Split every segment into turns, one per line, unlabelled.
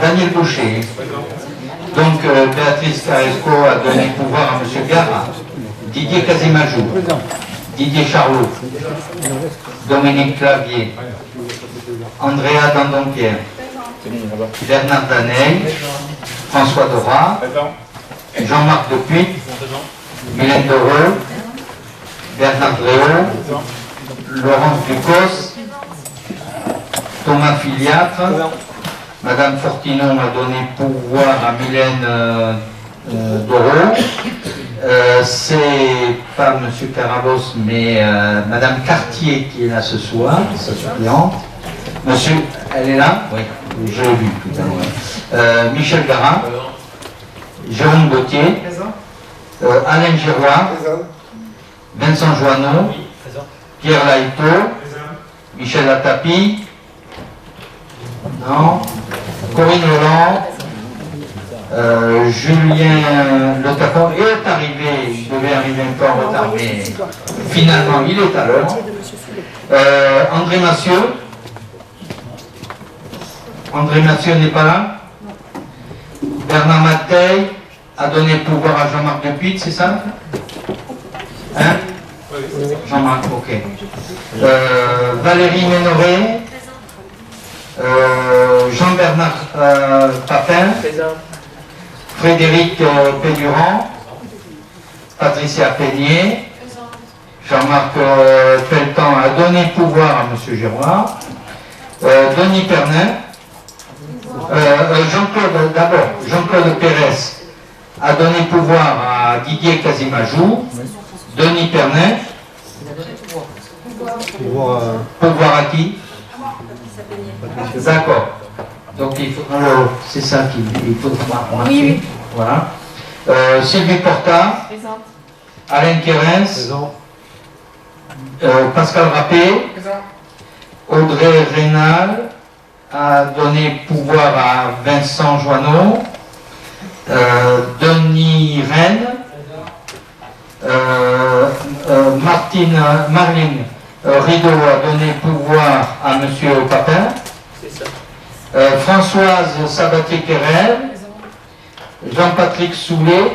Daniel Boucher. Donc Béatrice Caresco a donné pouvoir à M. Gara. Didier Casimajou. Didier Charlot. Dominique Clavier. Andrea Dandonpierre. Bernard Daney. François Dora. Jean-Marc Depuy. Mylène Doreux. Bernard Dréau. Laurence Ducos. Thomas Filiatre. Madame Fortinon m'a donné pouvoir à Mylène Doreux. C'est pas M. Carabos, mais Madame Cartier qui est là ce soir, sa suppléante. Monsieur, elle est là? Oui, je l'ai vu tout à l'heure. Michel Garin. Jérôme Gauthier. Alain Giroir. Vincent Joanneau. Pierre Laïto. Michel Atapi. Non. Corinne Hollande. Julien Le Tapon est arrivé, il devait arriver un peu en retard, mais finalement il est à l'heure. André Massieu. André Massieu n'est pas là. Bernard Mateil a donné pouvoir à Jean-Marc Depuy, c'est ça? Hein? Jean-Marc, ok. Valérie Ménoré. Jean-Bernard Papin. Frédéric Pédurand. Patricia Peigné. Jean-Marc Pelletan a donné pouvoir à M. Giroir. Denis Pernin. Jean-Claude, d'abord, Jean-Claude Pérez a donné pouvoir à Didier Casimajou. Denis Pernin. Pouvoir à qui? D'accord. Donc c'est ça qu'il faudra marquer. Oui. Voilà. Sylvie Porta. Présente. Alain Kérens. Présent. Pascal Rappé. Présent. Audrey Rénal a donné pouvoir à Vincent Joanneau. Denis Rennes. Marline Rideau a donné pouvoir à M. Papin. C'est ça. Françoise Sabatier-Querel. Jean-Patrick Soulet.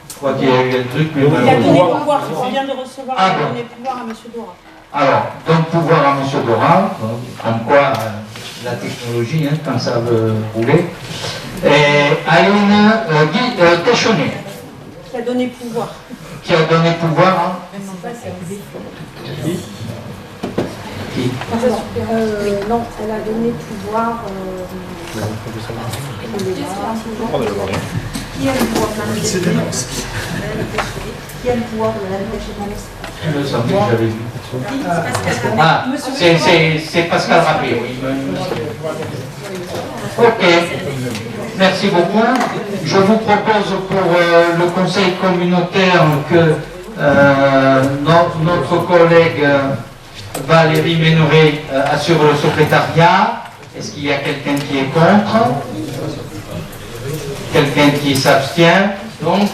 Je crois qu'il y a eu un truc. Mais
il a donné pouvoir, on vient de recevoir, il a donné pouvoir à M. Dora.
Alors, donc pouvoir à M. Dora, comme quoi la technologie, hein, quand ça veut rouler. Et Aline Téchonnet.
Qui a donné pouvoir.
Qui a donné pouvoir hein?
Non, elle a donné pouvoir. Qui a le pouvoir? Qui a le pouvoir de Madame Téchonnet?
Je le savais, j'avais vu. Ah, c'est Pascal Rappé, oui. Ok, merci beaucoup. Je vous propose pour le conseil communautaire que notre collègue Valérie Ménoré assure le secrétariat. Est-ce qu'il y a quelqu'un qui est contre? Quelqu'un qui s'abstient? Donc,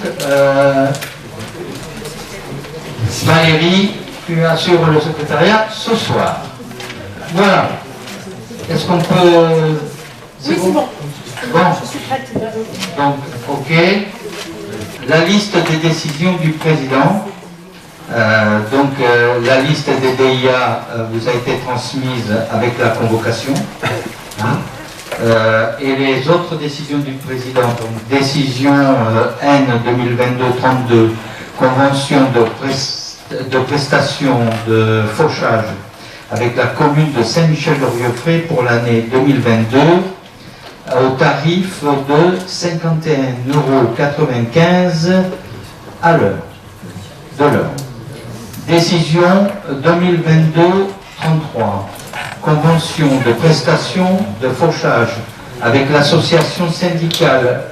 Valérie, tu assures le secrétariat ce soir. Voilà. Est-ce qu'on peut...
Oui, c'est bon.
Bon.
Je suis prête.
Donc, ok. La liste des décisions du président. La liste des DIA vous a été transmise avec la convocation. Hein. Et les autres décisions du président, donc décision N 2022-32, convention de prestation de fauchage avec la commune de Saint-Michel-de-Rieuffray pour l'année 2022 au tarif de 51,95 € à l'heure, de l'heure. Décision 2022-33, convention de prestation de fauchage avec l'association syndicale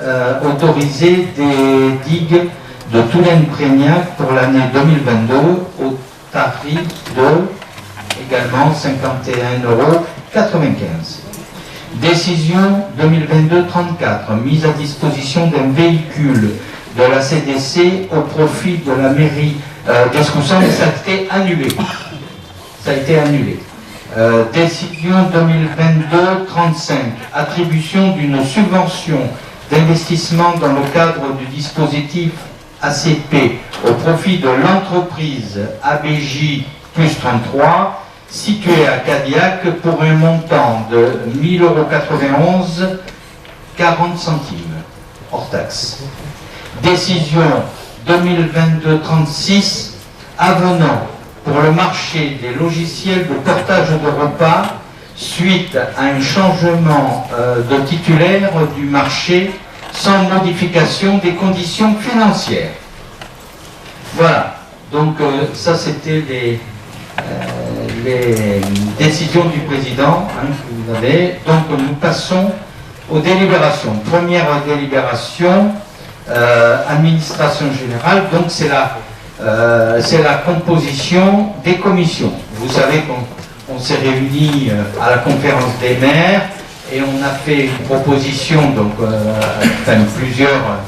autorisée des digues de Toulen-Prégnac pour l'année 2022 au tarif de également 51,95 €. Décision 2022-34, mise à disposition d'un véhicule de la CDC au profit de la mairie d'Escoussens, mais ça a été annulé. Ça a été annulé. Décision 2022-35, attribution d'une subvention d'investissement dans le cadre du dispositif ACP au profit de l'entreprise ABJ plus 33 située à Cadillac pour un montant de 1 091 40 centimes hors taxe. Décision 2022-36, avenant pour le marché des logiciels de portage de repas suite à un changement de titulaire du marché sans modification des conditions financières. Voilà, donc ça c'était les décisions du président que vous avez. Donc nous passons aux délibérations. Première délibération, administration générale, donc c'est la composition des commissions. Vous savez qu'on s'est réunis à la conférence des maires et on a fait une proposition, donc plusieurs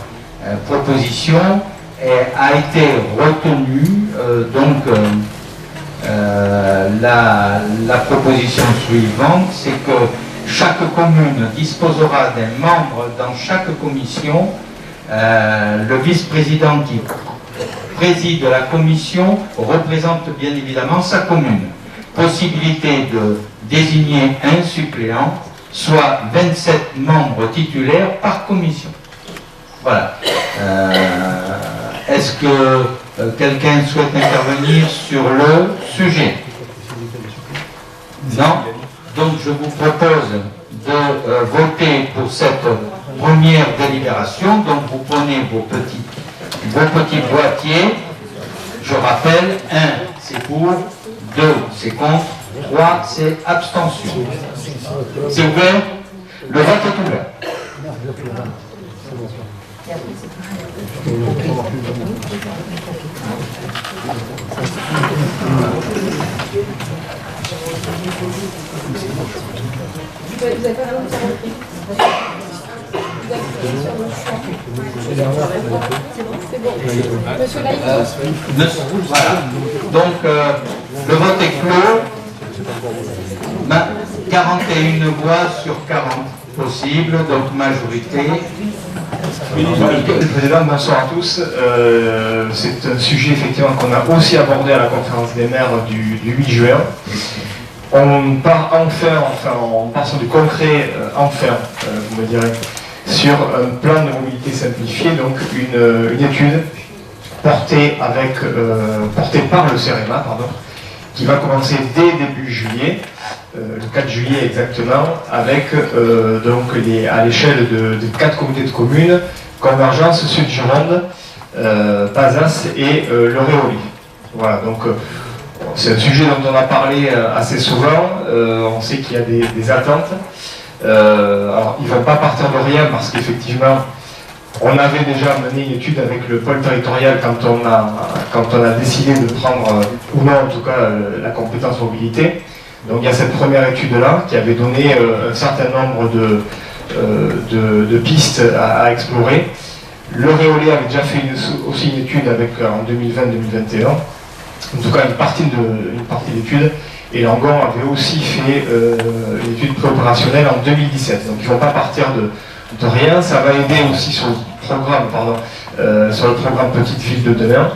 propositions, et a été retenue la proposition suivante, c'est que chaque commune disposera d'un membre dans chaque commission. Le vice-président qui préside la commission représente bien évidemment sa commune. Possibilité de désigner un suppléant, soit 27 membres titulaires par commission. Voilà. Est-ce que quelqu'un souhaite intervenir sur le sujet? Non? Donc je vous propose de voter pour cette première délibération. Donc vous prenez vos petits boîtiers. Je rappelle, 1 c'est pour, 2 c'est contre, 3 c'est abstention. C'est ouvert? Le vote est ouvert.
Vous n'avez pas besoin de faire le c'est bon. Monsieur Laïc.
Voilà. Donc, le vote est clos. 41 voix sur 40 possibles, donc majorité.
Monsieur le Président, bonsoir à tous. C'est un sujet effectivement qu'on a aussi abordé à la conférence des maires du 8 juin. On part on part sur du concret, vous me direz, sur un plan de mobilité simplifié, donc une étude portée par le CEREMA, qui va commencer dès début juillet, le 4 juillet exactement, avec à l'échelle de 4 communautés de communes, Convergence, Sud-Gironde, Bazas et le Réoli. Voilà, donc c'est un sujet dont on a parlé assez souvent. On sait qu'il y a des attentes. Alors, ils ne vont pas partir de rien parce qu'effectivement, on avait déjà mené une étude avec le pôle territorial quand on a décidé de prendre, ou non en tout cas, la compétence mobilité. Donc il y a cette première étude-là qui avait donné un certain nombre de pistes à explorer. Le Réolais avait déjà fait aussi une étude en 2020-2021. En tout cas une partie de l'étude, et Langon avait aussi fait une étude préopérationnelle en 2017. Donc ils ne vont pas partir de rien, ça va aider aussi sur le programme Petite Ville de demain.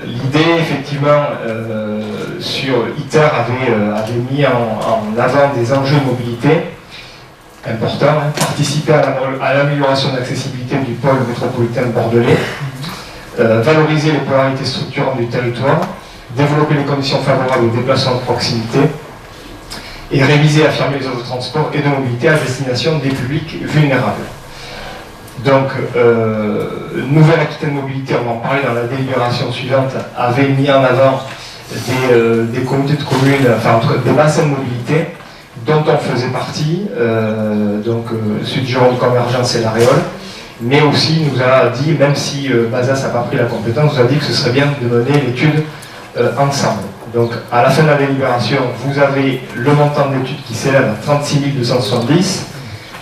L'idée effectivement sur ITER avait mis en avant des enjeux de mobilité importants, participer à l'amélioration de l'accessibilité du pôle métropolitain bordelais, valoriser les polarités structurantes du territoire, développer les conditions favorables au déplacement de proximité et réviser et affirmer les offres de transport et de mobilité à destination des publics vulnérables. Donc, Nouvelle-Aquitaine Mobilité, on va en parler dans la délibération suivante, avait mis en avant des communautés de communes, enfin des bassins de mobilité dont on faisait partie, Sud-Gironde, Convergence et la Réole, mais aussi nous a dit, même si Bazas n'a pas pris la compétence, nous a dit que ce serait bien de mener l'étude ensemble. Donc à la fin de la délibération, vous avez le montant de l'étude qui s'élève à 36 270,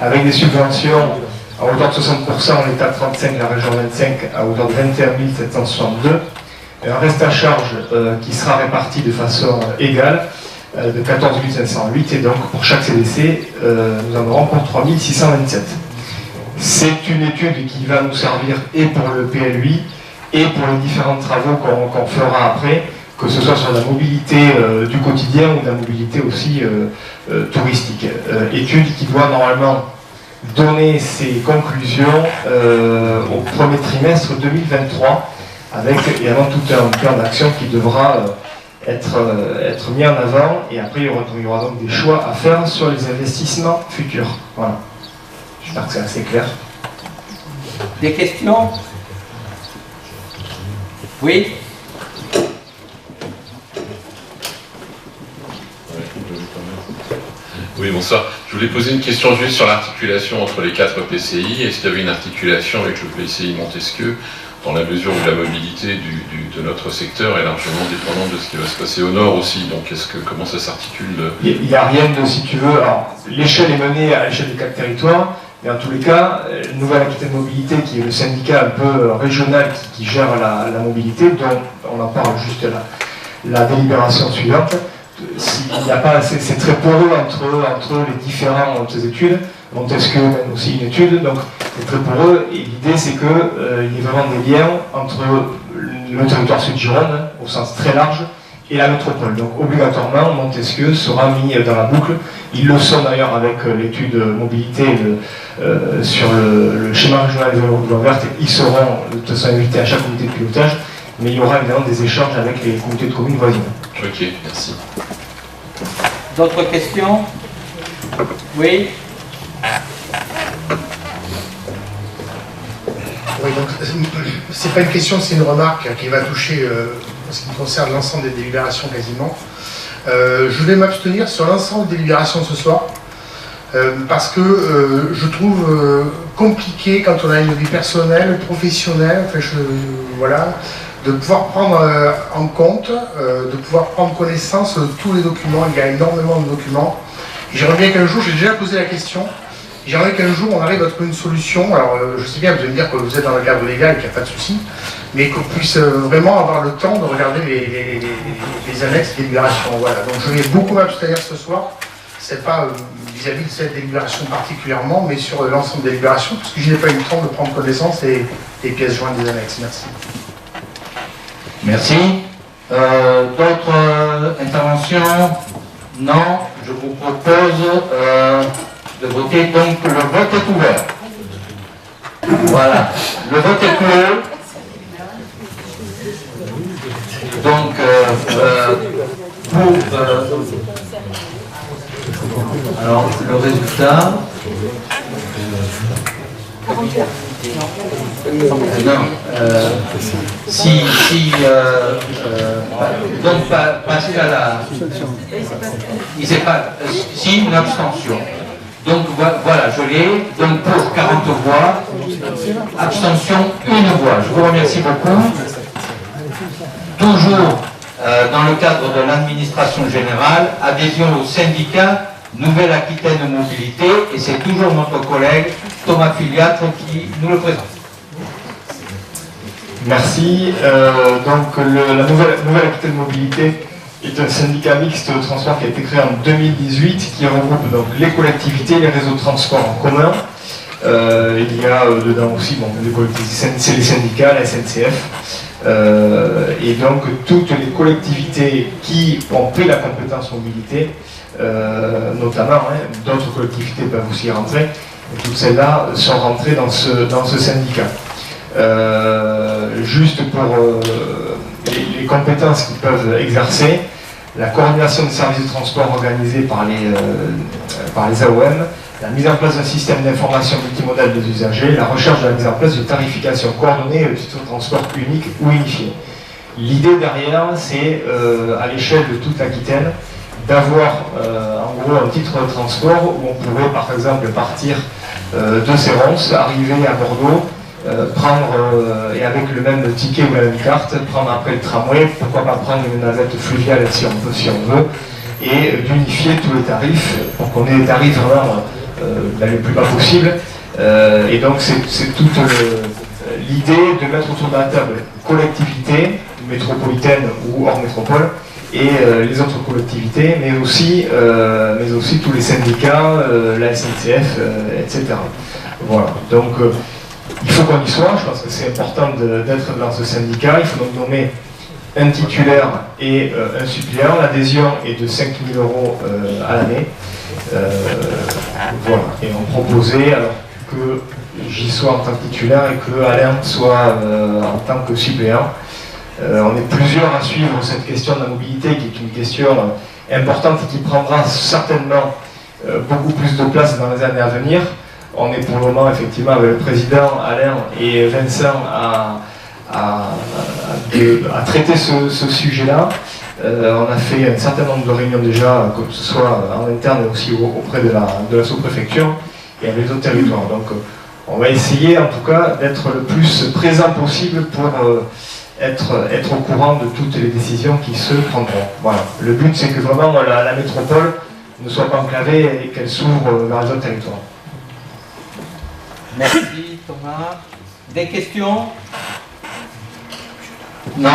avec des subventions à hauteur de 60%, l'État 35, la région 25, à hauteur de 21 762, et un reste à charge qui sera réparti de façon égale de 14 508, et donc pour chaque CDC, nous en aurons pour 3 627. C'est une étude qui va nous servir et pour le PLUI et pour les différents travaux qu'on fera après, que ce soit sur la mobilité du quotidien ou la mobilité aussi touristique. Étude qui doit normalement donner ses conclusions au premier trimestre 2023, avec évidemment tout un plan d'action qui devra être mis en avant, et après il y aura donc des choix à faire sur les investissements futurs. Voilà. J'espère que c'est assez clair.
Des questions? Oui?
Oui, bonsoir. Je voulais poser une question juste sur l'articulation entre les 4 PCI. Est-ce qu'il y avait une articulation avec le PCI Montesquieu, dans la mesure où la mobilité de notre secteur est largement dépendante de ce qui va se passer au nord aussi? Donc, comment ça s'articule?
Il n'y a rien de, si tu veux, alors l'échelle est menée à l'échelle des 4 territoires, mais en tous les cas, Nouvelle-Aquitaine Mobilité, qui est le syndicat un peu régional qui gère la mobilité, dont on en parle juste la délibération suivante. Il n'y a pas, c'est très poreux entre les différentes études. Montesquieu mène aussi une étude, donc c'est très poreux, et l'idée c'est qu'il y ait vraiment des liens entre le territoire sud-Gironde, au sens très large, et la métropole. Donc obligatoirement, Montesquieu sera mis dans la boucle. Ils le sont d'ailleurs avec l'étude mobilité sur le schéma régional de voie verte. Ils seront de toute façon invités à chaque comité de pilotage, mais il y aura évidemment des échanges avec les comités de communes voisines.
Ok, merci.
D'autres questions? Oui?
Oui, donc c'est pas une question, c'est une remarque qui va toucher, en ce qui concerne l'ensemble des délibérations quasiment. Je vais m'abstenir sur l'ensemble des délibérations de ce soir, parce que je trouve compliqué quand on a une vie personnelle, professionnelle, enfin, voilà, de pouvoir prendre en compte, de pouvoir prendre connaissance de tous les documents. Il y a énormément de documents. J'aimerais bien qu'un jour, j'ai déjà posé la question, j'aimerais qu'un jour on arrive à trouver une solution. Alors je sais bien, vous allez me dire que vous êtes dans le cadre légal, qu'il n'y a pas de souci, mais qu'on puisse vraiment avoir le temps de regarder les annexes des délibérations. Voilà. Donc je vais beaucoup m'abstenir ce soir. C'est pas vis-à-vis de cette délibération particulièrement, mais sur l'ensemble des délibérations, parce que je n'ai pas eu le temps de prendre connaissance des pièces jointes des annexes. Merci.
Merci. D'autres interventions? Non. Je vous propose de voter. Donc le vote est ouvert. Voilà. Le vote est clos. Donc alors le résultat. Non. Donc Pascal a. Il s'est pas. Si, une abstention. Donc voilà, je l'ai. Donc pour 40 voix, abstention, 1 voix. Je vous remercie beaucoup. Toujours dans le cadre de l'administration générale, adhésion au syndicat Nouvelle-Aquitaine Mobilité, et c'est toujours notre collègue Thomas Filiatre qui nous le présente.
Merci. Donc la Nouvelle-Aquitaine Mobilité est un syndicat mixte de transport qui a été créé en 2018, qui regroupe donc les collectivités, les réseaux de transport en commun. Il y a dedans aussi les collectivités, c'est les syndicats, la SNCF, et donc toutes les collectivités qui ont pris la compétence mobilité, notamment, d'autres collectivités peuvent aussi y rentrer, et toutes celles-là sont rentrées dans ce syndicat. Juste pour les compétences qu'ils peuvent exercer, la coordination des services de transport organisés par les AOM, la mise en place d'un système d'information multimodal des usagers, la recherche de la mise en place d'une tarification coordonnée de titre de transport unique ou unifié. L'idée derrière, c'est à l'échelle de toute l'Aquitaine, d'avoir en gros un titre de transport où on pourrait par exemple partir de Séronce, arriver à Bordeaux, prendre, et avec le même ticket ou la même carte, prendre après le tramway, pourquoi pas prendre une navette fluviale si on veut, et d'unifier tous les tarifs pour qu'on ait des tarifs vraiment le plus bas possible. Et donc c'est toute l'idée de mettre autour de la table collectivité, métropolitaine ou hors métropole, et les autres collectivités, mais aussi tous les syndicats, la SNCF, etc. Voilà. Donc il faut qu'on y soit, je pense que c'est important d'être dans ce syndicat, il faut donc nommer un titulaire et un suppléant. L'adhésion est de 5 000 € à l'année. Voilà. Et on proposait alors que j'y sois en tant que titulaire et que Alain soit en tant que suppléant. On est plusieurs à suivre cette question de la mobilité, qui est une question importante et qui prendra certainement beaucoup plus de place dans les années à venir. On est pour le moment effectivement avec le président Alain et Vincent à traiter ce sujet-là. On a fait un certain nombre de réunions déjà, que ce soit en interne et aussi auprès de la sous-préfecture et avec les autres territoires. Donc on va essayer en tout cas d'être le plus présent possible pour être au courant de toutes les décisions qui se prendront. Voilà. Le but c'est que vraiment la métropole ne soit pas enclavée et qu'elle s'ouvre vers les autres territoires.
Merci Thomas. Des questions?
Non.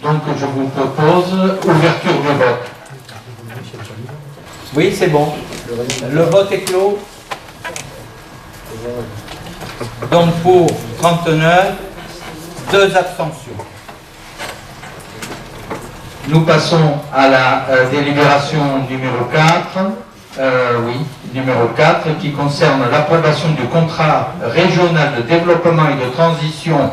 Donc je vous propose ouverture de vote.
Oui, c'est bon. Le vote est clos. Donc pour 39, 2 abstentions.
Nous passons à la délibération numéro 4. Numéro 4, qui concerne l'approbation du contrat régional de développement et de transition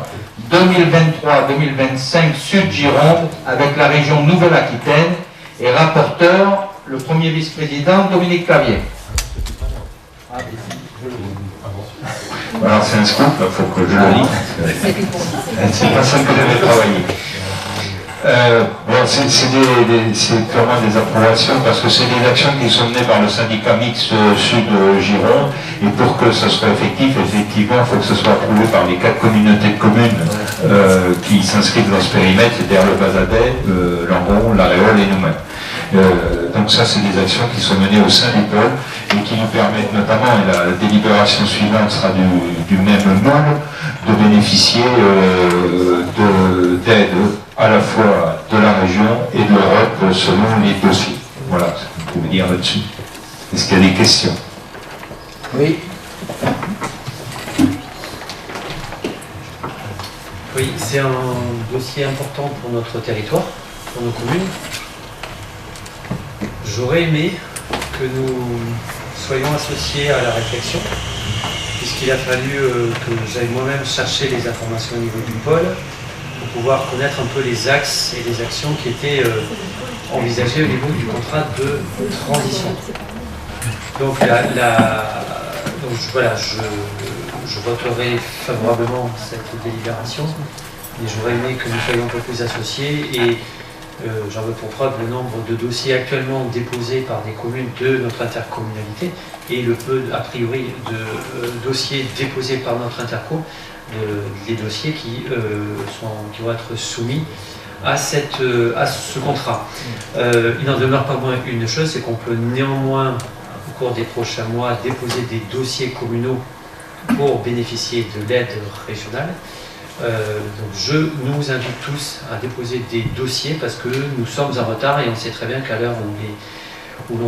2023-2025 Sud-Gironde avec la région Nouvelle-Aquitaine, et rapporteur, le premier vice-président Dominique Clavier.
Alors c'est un scoop, il faut que je le lis. C'est pas ça que j'avais travaillé. C'est purement des approbations parce que c'est des actions qui sont menées par le syndicat mixte Sud-Gironde, et pour que ce soit effectivement, il faut que ce soit approuvé par les 4 communautés de communes qui s'inscrivent dans ce périmètre, c'est-à-dire le Bazadet, l'Ambon, la Réole et nous-mêmes. Donc ça, c'est des actions qui sont menées au sein du pôle et qui nous permettent notamment, et la délibération suivante sera du même moule, de bénéficier d'aide à la fois de la région et de l'Europe selon les dossiers. Voilà ce que vous pouvez dire là-dessus. Est-ce qu'il y a des questions?
Oui.
Oui, c'est un dossier important pour notre territoire, pour nos communes. J'aurais aimé que nous soyons associés à la réflexion, puisqu'il a fallu que j'aille moi-même chercher les informations au niveau du pôle pour pouvoir connaître un peu les axes et les actions qui étaient envisagées au niveau du contrat de transition. Donc, je voterai favorablement cette délibération, mais j'aurais aimé que nous soyons un peu plus associés, et j'en veux pour preuve le nombre de dossiers actuellement déposés par des communes de notre intercommunalité et le peu, a priori, de dossiers déposés par notre interco, les dossiers qui vont être soumis à ce contrat. Il n'en demeure pas moins une chose, c'est qu'on peut néanmoins, au cours des prochains mois, déposer des dossiers communaux pour bénéficier de l'aide régionale. Donc je nous invite tous à déposer des dossiers parce que nous sommes en retard, et on sait très bien qu'à l'heure où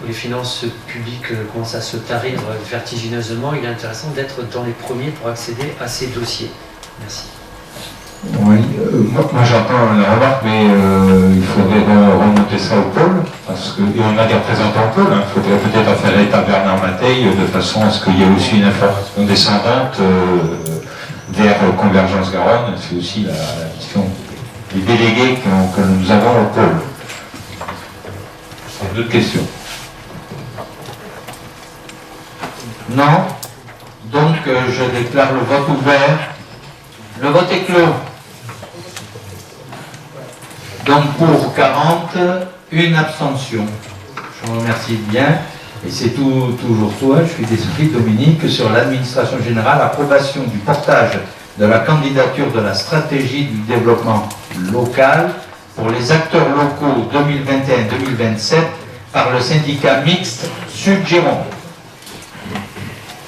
les finances publiques commencent à se tarir vertigineusement, il est intéressant d'être dans les premiers pour accéder à ces dossiers. Merci.
Oui, moi j'entends la remarque, mais il faudrait remonter ça au pôle, et on a des représentants au pôle, il faudrait peut-être faire l'état Bernard Mateille de façon à ce qu'il y ait aussi une information descendante vers Convergence Garonne. C'est aussi la mission des délégués que nous avons au pôle. D'autres questions?
Non. Donc je déclare le vote ouvert. Le vote est clos. Donc pour 40, une abstention. Je vous remercie bien. Et c'est toujours toi, je suis désolé Dominique, sur l'administration générale, approbation du portage de la candidature de la stratégie du développement local pour les acteurs locaux 2021-2027 par le syndicat mixte Sud-Gironde.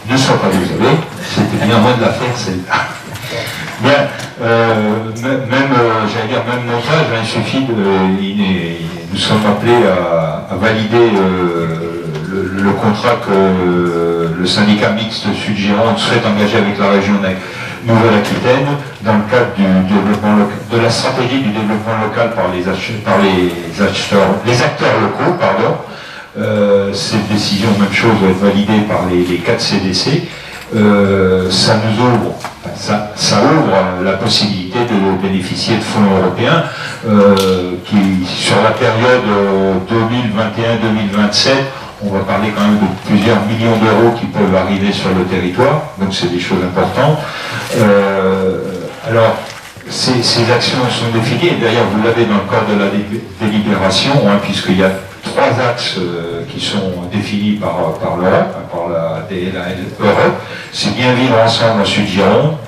Ne sois pas désolé, c'était bien moi de la faire celle-là. Bien, J'allais dire, même montage, il suffit nous sommes appelés à valider le contrat que le syndicat mixte Sud-Gironde souhaite engager avec la région Nouvelle-Aquitaine dans le cadre de la stratégie du développement local par les acteurs locaux. Cette décision, même chose, va être validée par les 4 CDC. Ça ouvre la possibilité de bénéficier de fonds européens qui, sur la période 2021-2027, on va parler quand même de plusieurs millions d'euros qui peuvent arriver sur le territoire, donc c'est des choses importantes. Alors, ces actions sont définies, et d'ailleurs vous l'avez dans le cadre de la délibération, puisqu'il y a 3 axes qui sont définis par l'Europe, par la DLAL Europe. C'est bien vivre ensemble en Sud-Gironde,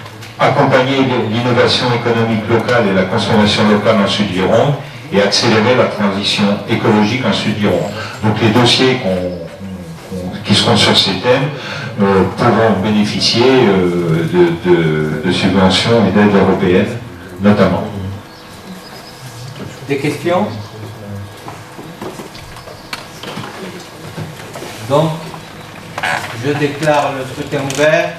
accompagner l'innovation économique locale et la consommation locale en Sud-Gironde, et accélérer la transition écologique en Sud-Gironde. Donc les dossiers qui seront sur ces thèmes pourront bénéficier de subventions et d'aides européennes, notamment.
Des questions? Donc, je déclare le scrutin ouvert.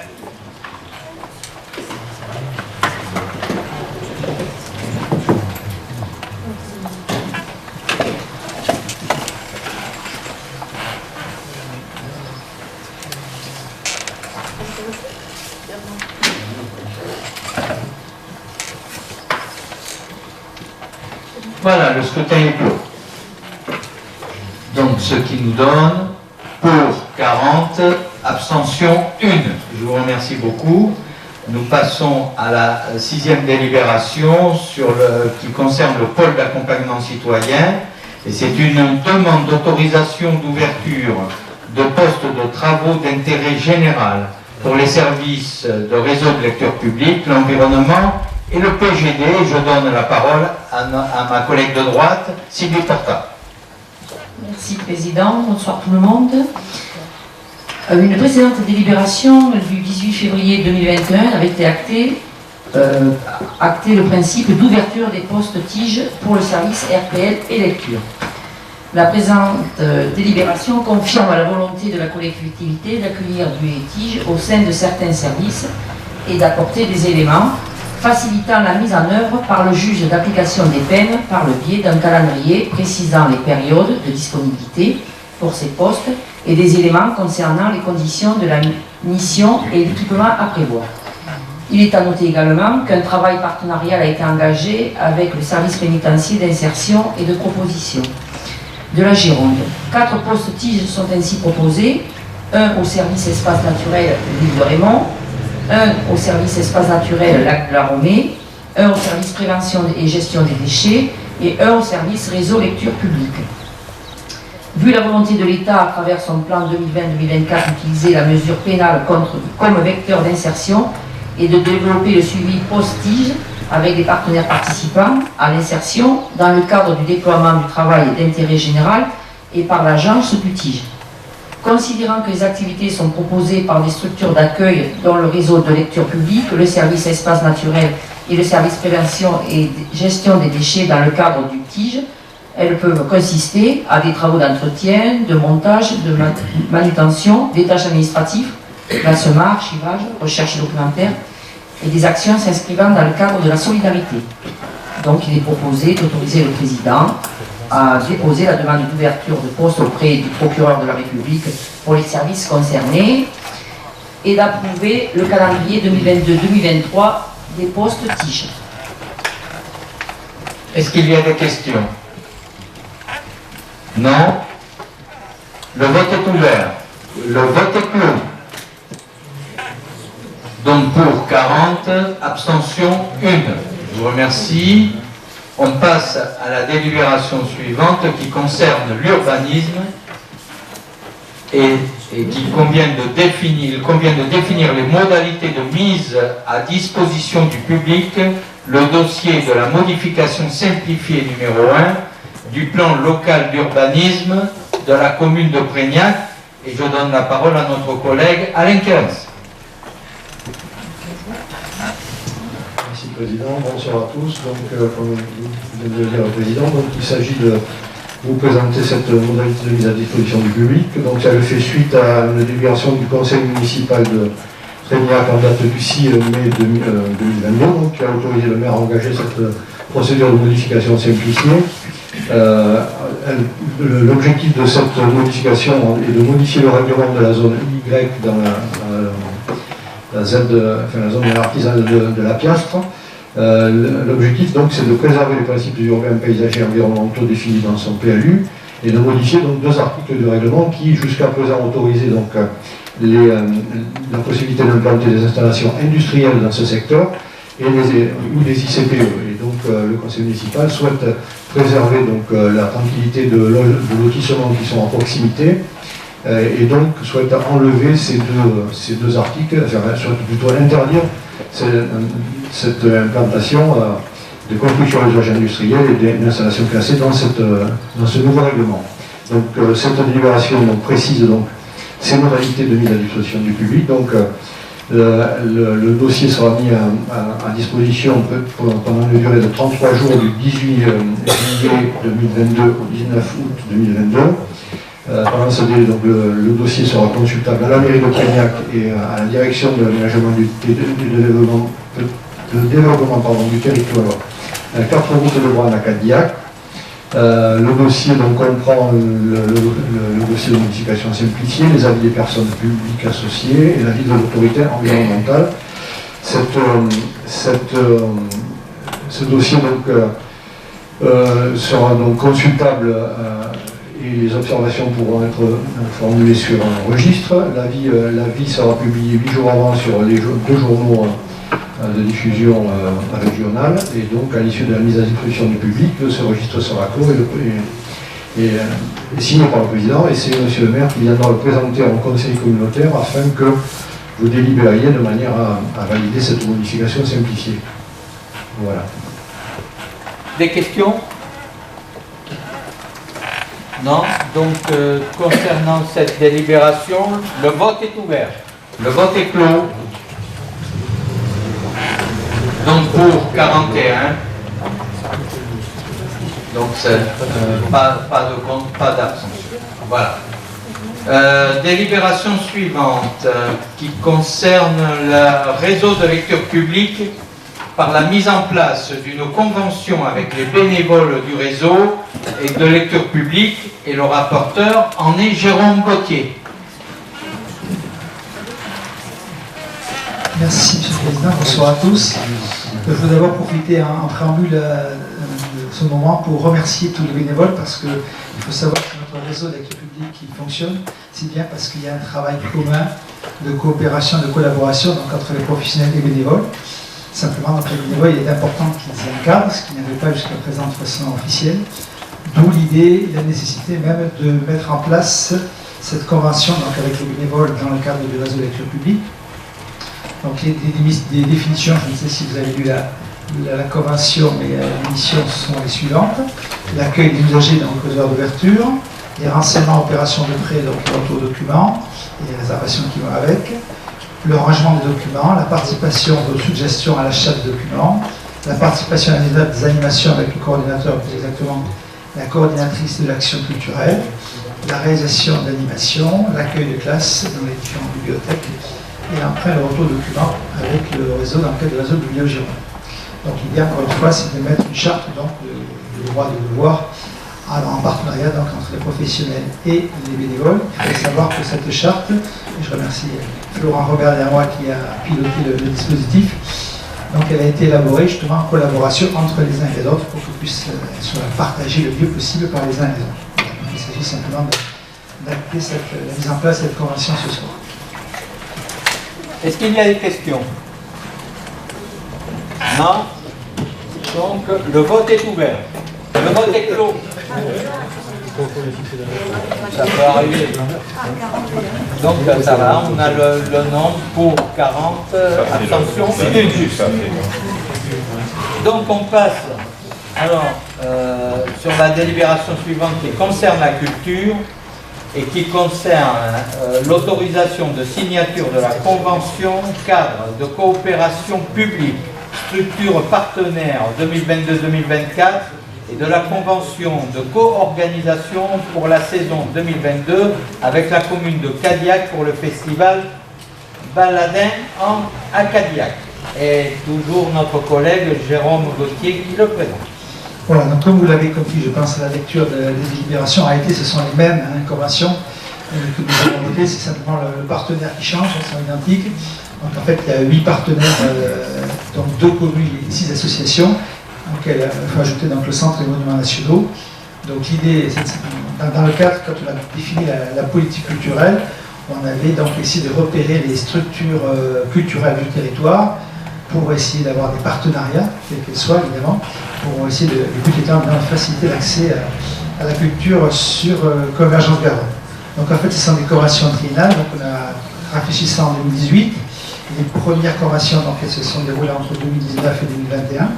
Voilà, le scrutin est clos. Donc, ce qui nous donne pour 40, abstention 1. Je vous remercie beaucoup. Nous passons à la 6e délibération qui concerne le pôle d'accompagnement citoyen. Et c'est une demande d'autorisation d'ouverture de postes de travaux d'intérêt général pour les services de réseau de lecture publique, l'environnement et le PGD. Je donne la parole à ma collègue de droite, Sylvie Porta.
Merci Président, bonsoir tout le monde. Une précédente délibération du 18 février 2021 avait été acté le principe d'ouverture des postes TIGE pour le service RPL et lecture. La présente délibération confirme la volonté de la collectivité d'accueillir du TIGE au sein de certains services et d'apporter des éléments facilitant la mise en œuvre par le juge d'application des peines par le biais d'un calendrier précisant les périodes de disponibilité pour ces postes et des éléments concernant les conditions de la mission et l'équipement à prévoir. Il est à noter également qu'un travail partenarial a été engagé avec le service pénitentiaire d'insertion et de proposition de la Gironde. 4 postes TIGE sont ainsi proposés, un au service espace naturel l'île de Raymond, un au service espace naturel Lac de la Romée, un au service prévention et gestion des déchets et un au service réseau lecture publique. Vu la volonté de l'État à travers son plan 2020-2024 d'utiliser la mesure pénale comme vecteur d'insertion et de développer le suivi post-TIGE avec des partenaires participants à l'insertion dans le cadre du déploiement du travail d'intérêt général et par l'agence du TIGE. Considérant que les activités sont proposées par des structures d'accueil dont le réseau de lecture publique, le service espace naturel et le service prévention et gestion des déchets dans le cadre du TIGE, elles peuvent consister à des travaux d'entretien, de montage, de manutention, des tâches administratives, classement, archivage, recherche documentaire et des actions s'inscrivant dans le cadre de la solidarité. Donc il est proposé d'autoriser le président à déposer la demande d'ouverture de poste auprès du procureur de la République pour les services concernés et d'approuver le calendrier 2022-2023 des postes TIGE.
Est-ce qu'il y a des questions? Non. Le vote est ouvert. Le vote est clos. Donc pour 40, abstention 1. Je vous remercie. On passe à la délibération suivante qui concerne l'urbanisme et qu'il convient de définir les modalités de mise à disposition du public le dossier de la modification simplifiée numéro 1 du plan local d'urbanisme de la commune de Prégnac. Et je donne la parole à notre collègue Alain Kerens.
Merci Président. Bonsoir à tous. Donc, comme vient de le dire le Président, donc, il s'agit de vous présenter cette modalité de mise à disposition du public. Donc, elle fait suite à une délibération du Conseil municipal de Trémiac en date du 6 mai 2022, donc, qui a autorisé le maire à engager cette procédure de modification simplifiée. L'objectif de cette modification est de modifier le règlement de la zone Y dans la zone artisanale de la Piastre. L'objectif donc c'est de préserver les principes urbains, paysagers et environnementaux définis dans son PLU et de modifier donc 2 articles du règlement qui jusqu'à présent autorisaient donc la possibilité d'implanter des installations industrielles dans ce secteur ou des ICPE. Et donc le conseil municipal souhaite préserver donc la tranquillité de lotissements qui sont à proximité et donc souhaite enlever ces deux articles, enfin souhaite plutôt interdire cette implantation de construction d'usage industriel et d'installations classées dans ce nouveau règlement. Donc cette délibération précise donc ces modalités de mise à disposition du public. Donc le dossier sera mis à disposition pendant une durée de 33 jours du 18 juillet 2022 au 19 août 2022. Pendant ce délai, donc, le dossier sera consultable à la mairie de Trémiac et à la direction de l'aménagement du développement du territoire, 4 routes de Bran à Cadillac. Le dossier donc, comprend le dossier de modification simplifiée, les avis des personnes publiques associées et l'avis de l'autorité environnementale. Ce dossier donc, sera donc consultable et les observations pourront être formulées sur un registre. L'avis sera publié 8 jours avant sur les 2 journaux de diffusion régionale, et donc à l'issue de la mise à disposition du public, ce registre sera clos et signé par le président, et c'est monsieur le maire qui viendra le présenter en conseil communautaire afin que vous délibériez de manière à valider cette modification simplifiée. Voilà.
Des questions? Non. Donc, concernant cette délibération, le vote est ouvert.
Le vote est clos. Donc pour 41. Donc pas de compte, pas d'abstention. Voilà. Délibération suivante qui concerne le réseau de lecture publique par la mise en place d'une convention avec les bénévoles du réseau et de lecture publique, et le rapporteur en est Jérôme Gauthier.
Merci Monsieur le Président, bonsoir à tous. Je veux d'abord profiter en préambule de ce moment pour remercier tous les bénévoles, parce qu'il faut savoir que notre réseau de lecture publique qui fonctionne, c'est bien parce qu'il y a un travail commun de coopération, de collaboration donc, entre les professionnels et les bénévoles. Simplement, donc, les bénévoles, il est important qu'ils y encadrent, ce qui n'avait pas jusqu'à présent de façon officielle. D'où l'idée et la nécessité même de mettre en place cette convention donc, avec les bénévoles dans le cadre du réseau de lecture publique. Donc des définitions, je ne sais si vous avez lu la convention, mais les missions sont les suivantes. L'accueil des usagers dans le aux heures d'ouverture, les renseignements opérations de prêt, donc les retours documents et les réservations qui vont avec, le rangement des documents, la participation aux suggestions à l'achat de documents, la participation à des animations avec le coordinateur, plus exactement la coordinatrice de l'action culturelle, la réalisation d'animations, l'accueil de classes dans les différentes bibliothèques, et après le retour de documents avec le réseau dans le cadre du réseau de Bibliogéron. Donc l'idée, encore une fois, c'est de mettre une charte donc, de droit de devoir en partenariat donc, entre les professionnels et les bénévoles. Il faut savoir que cette charte, et je remercie Florent Robert et moi qui a piloté le dispositif, donc elle a été élaborée justement en collaboration entre les uns et les autres pour qu'on puisse se partager le mieux possible par les uns et les autres. Donc, il s'agit simplement d'acter la mise en place de cette convention ce soir.
Est-ce qu'il y a des questions? Non? Donc, le vote est ouvert. Le vote est clos. Ça peut arriver. Donc, ça va. On a le nombre pour 40 abstentions. C'est juste. Donc, on passe alors sur la délibération suivante qui concerne la culture et qui concerne l'autorisation de signature de la convention cadre de coopération publique structure partenaire 2022-2024 et de la convention de co-organisation pour la saison 2022 avec la commune de Cadillac pour le festival Baladin à Cadillac. Et toujours notre collègue Jérôme Gauthier qui le présente.
Voilà, donc comme vous l'avez compris, je pense à la lecture des délibérations, en réalité ce sont les mêmes conventions que nous avons votées, c'est simplement le partenaire qui change, elles sont identiques. Donc en fait il y a 8 partenaires, donc 2 communes et 6 associations. Donc il faut ajouter donc, le centre et les monuments nationaux. Donc l'idée, dans le cadre, quand on a défini la politique culturelle, on avait donc essayé de repérer les structures culturelles du territoire pour essayer d'avoir des partenariats, quels qu'ils soient évidemment, pour essayer de faciliter l'accès à la culture sur Convergence Garonne. Donc en fait ce sont des conventions triennales, donc on a réfléchi ça en 2018. Les premières conventions donc, elles se sont déroulées entre 2019 et 2021.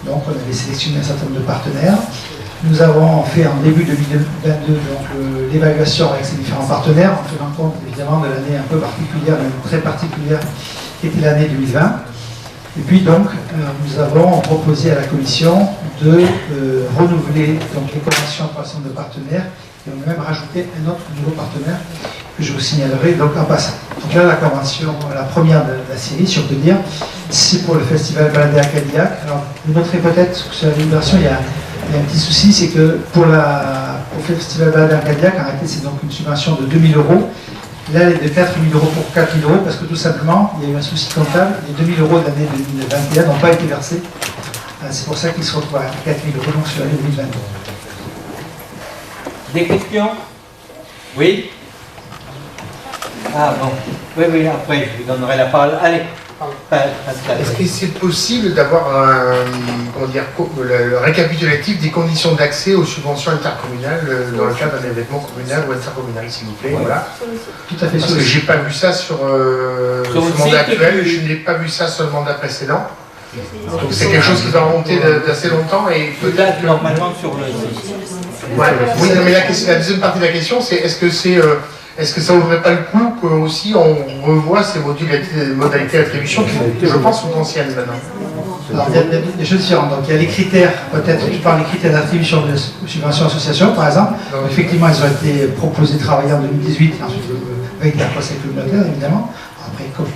Donc on avait sélectionné un certain nombre de partenaires. Nous avons fait en début 2022 l'évaluation avec ces différents partenaires, en tenant compte évidemment de l'année un peu particulière, même très particulière, qui était l'année 2020. Et puis donc nous avons proposé à la commission de renouveler donc, les conventions pour l'ensemble de partenaires, et on a même rajouté un autre nouveau partenaire que je vous signalerai donc en passant. Donc là la convention, la première de la série, si on peut dire, c'est pour le festival Baladin à Cadillac. Alors vous noterez peut-être que sur la libération il y a un petit souci, c'est que pour le festival Baladin à Cadillac, en réalité c'est donc une subvention de 2 000 €. Là, elle est de 4 000 € pour 4 000 €, parce que tout simplement, il y a eu un souci comptable. Les 2 000 € de l'année 2021 n'ont pas été versés. C'est pour ça qu'ils se retrouvent à 4 000 € donc sur l'année 2022.
Des questions? Oui? Ah bon. Oui, après, je vous donnerai la parole. Allez.
Est-ce que c'est possible d'avoir le récapitulatif des conditions d'accès aux subventions intercommunales dans le cadre d'un événement communal ou intercommunal, s'il vous plaît? Voilà.
Tout à fait.
Parce que je n'ai pas vu ça sur le mandat actuel, je n'ai pas vu ça sur le mandat précédent. Donc c'est quelque chose qui va remonter d'assez longtemps et
peut-être normalement sur le site.
Ouais, oui, mais la deuxième partie de la question, c'est est-ce que ça ouvrait pas le coup qu'aussi on revoit ces modalités d'attribution qui, je pense, sont anciennes maintenant?
Alors, il y a des choses différentes. Donc, il y a les critères, peut-être, tu parles des critères d'attribution de subventions associations, par exemple. Donc, effectivement, ils ont été proposés de travailler en 2018, ensuite avec des conseils communautaires, évidemment. Après, comme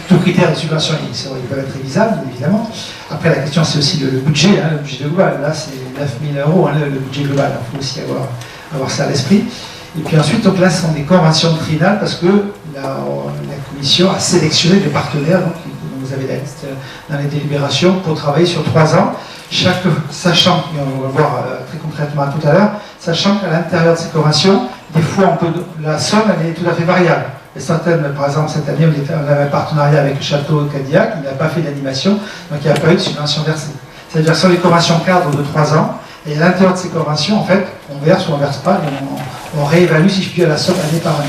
tout critère de subvention, ils peuvent être révisables, évidemment. Après, la question, c'est aussi le budget global. Là, c'est 9 000 € le budget global. Il faut aussi avoir ça à l'esprit. Et puis ensuite, donc là, ce sont des conventions triennales parce que la commission a sélectionné des partenaires, donc vous avez la liste dans les délibérations, pour travailler sur 3 ans, sachant, et on va voir très concrètement tout à l'heure, sachant qu'à l'intérieur de ces conventions, des fois, la somme, elle est tout à fait variable. Et certaines, par exemple, cette année, on avait un partenariat avec le château de Cadillac, il n'a pas fait d'animation, donc il n'y a pas eu de subvention versée. C'est-à-dire sur les conventions cadres de 3 ans, et à l'intérieur de ces conventions, en fait, on verse ou on ne verse pas, et on réévalue, si je puis dire, la somme année par année.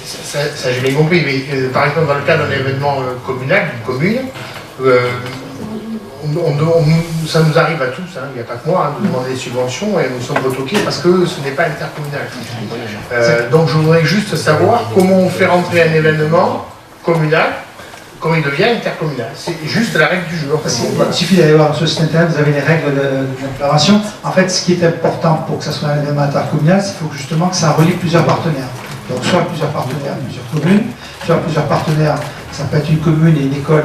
Ça j'ai bien compris, mais par exemple, dans le cadre d'un événement communal, d'une commune, ça nous arrive à tous, il n'y a pas que moi, de demander des subventions et nous sommes retoqués parce que ce n'est pas intercommunal. Donc je voudrais juste savoir comment on fait rentrer un événement communal, comment il devient intercommunal. C'est juste la règle du jeu.
Il suffit d'aller voir sur le site internet, vous avez les règles de déclaration. En fait, ce qui est important pour que ça soit un événement intercommunal, c'est qu'il faut justement que ça relie plusieurs partenaires. Donc soit plusieurs partenaires, plusieurs communes, soit plusieurs partenaires, ça peut être une commune et une école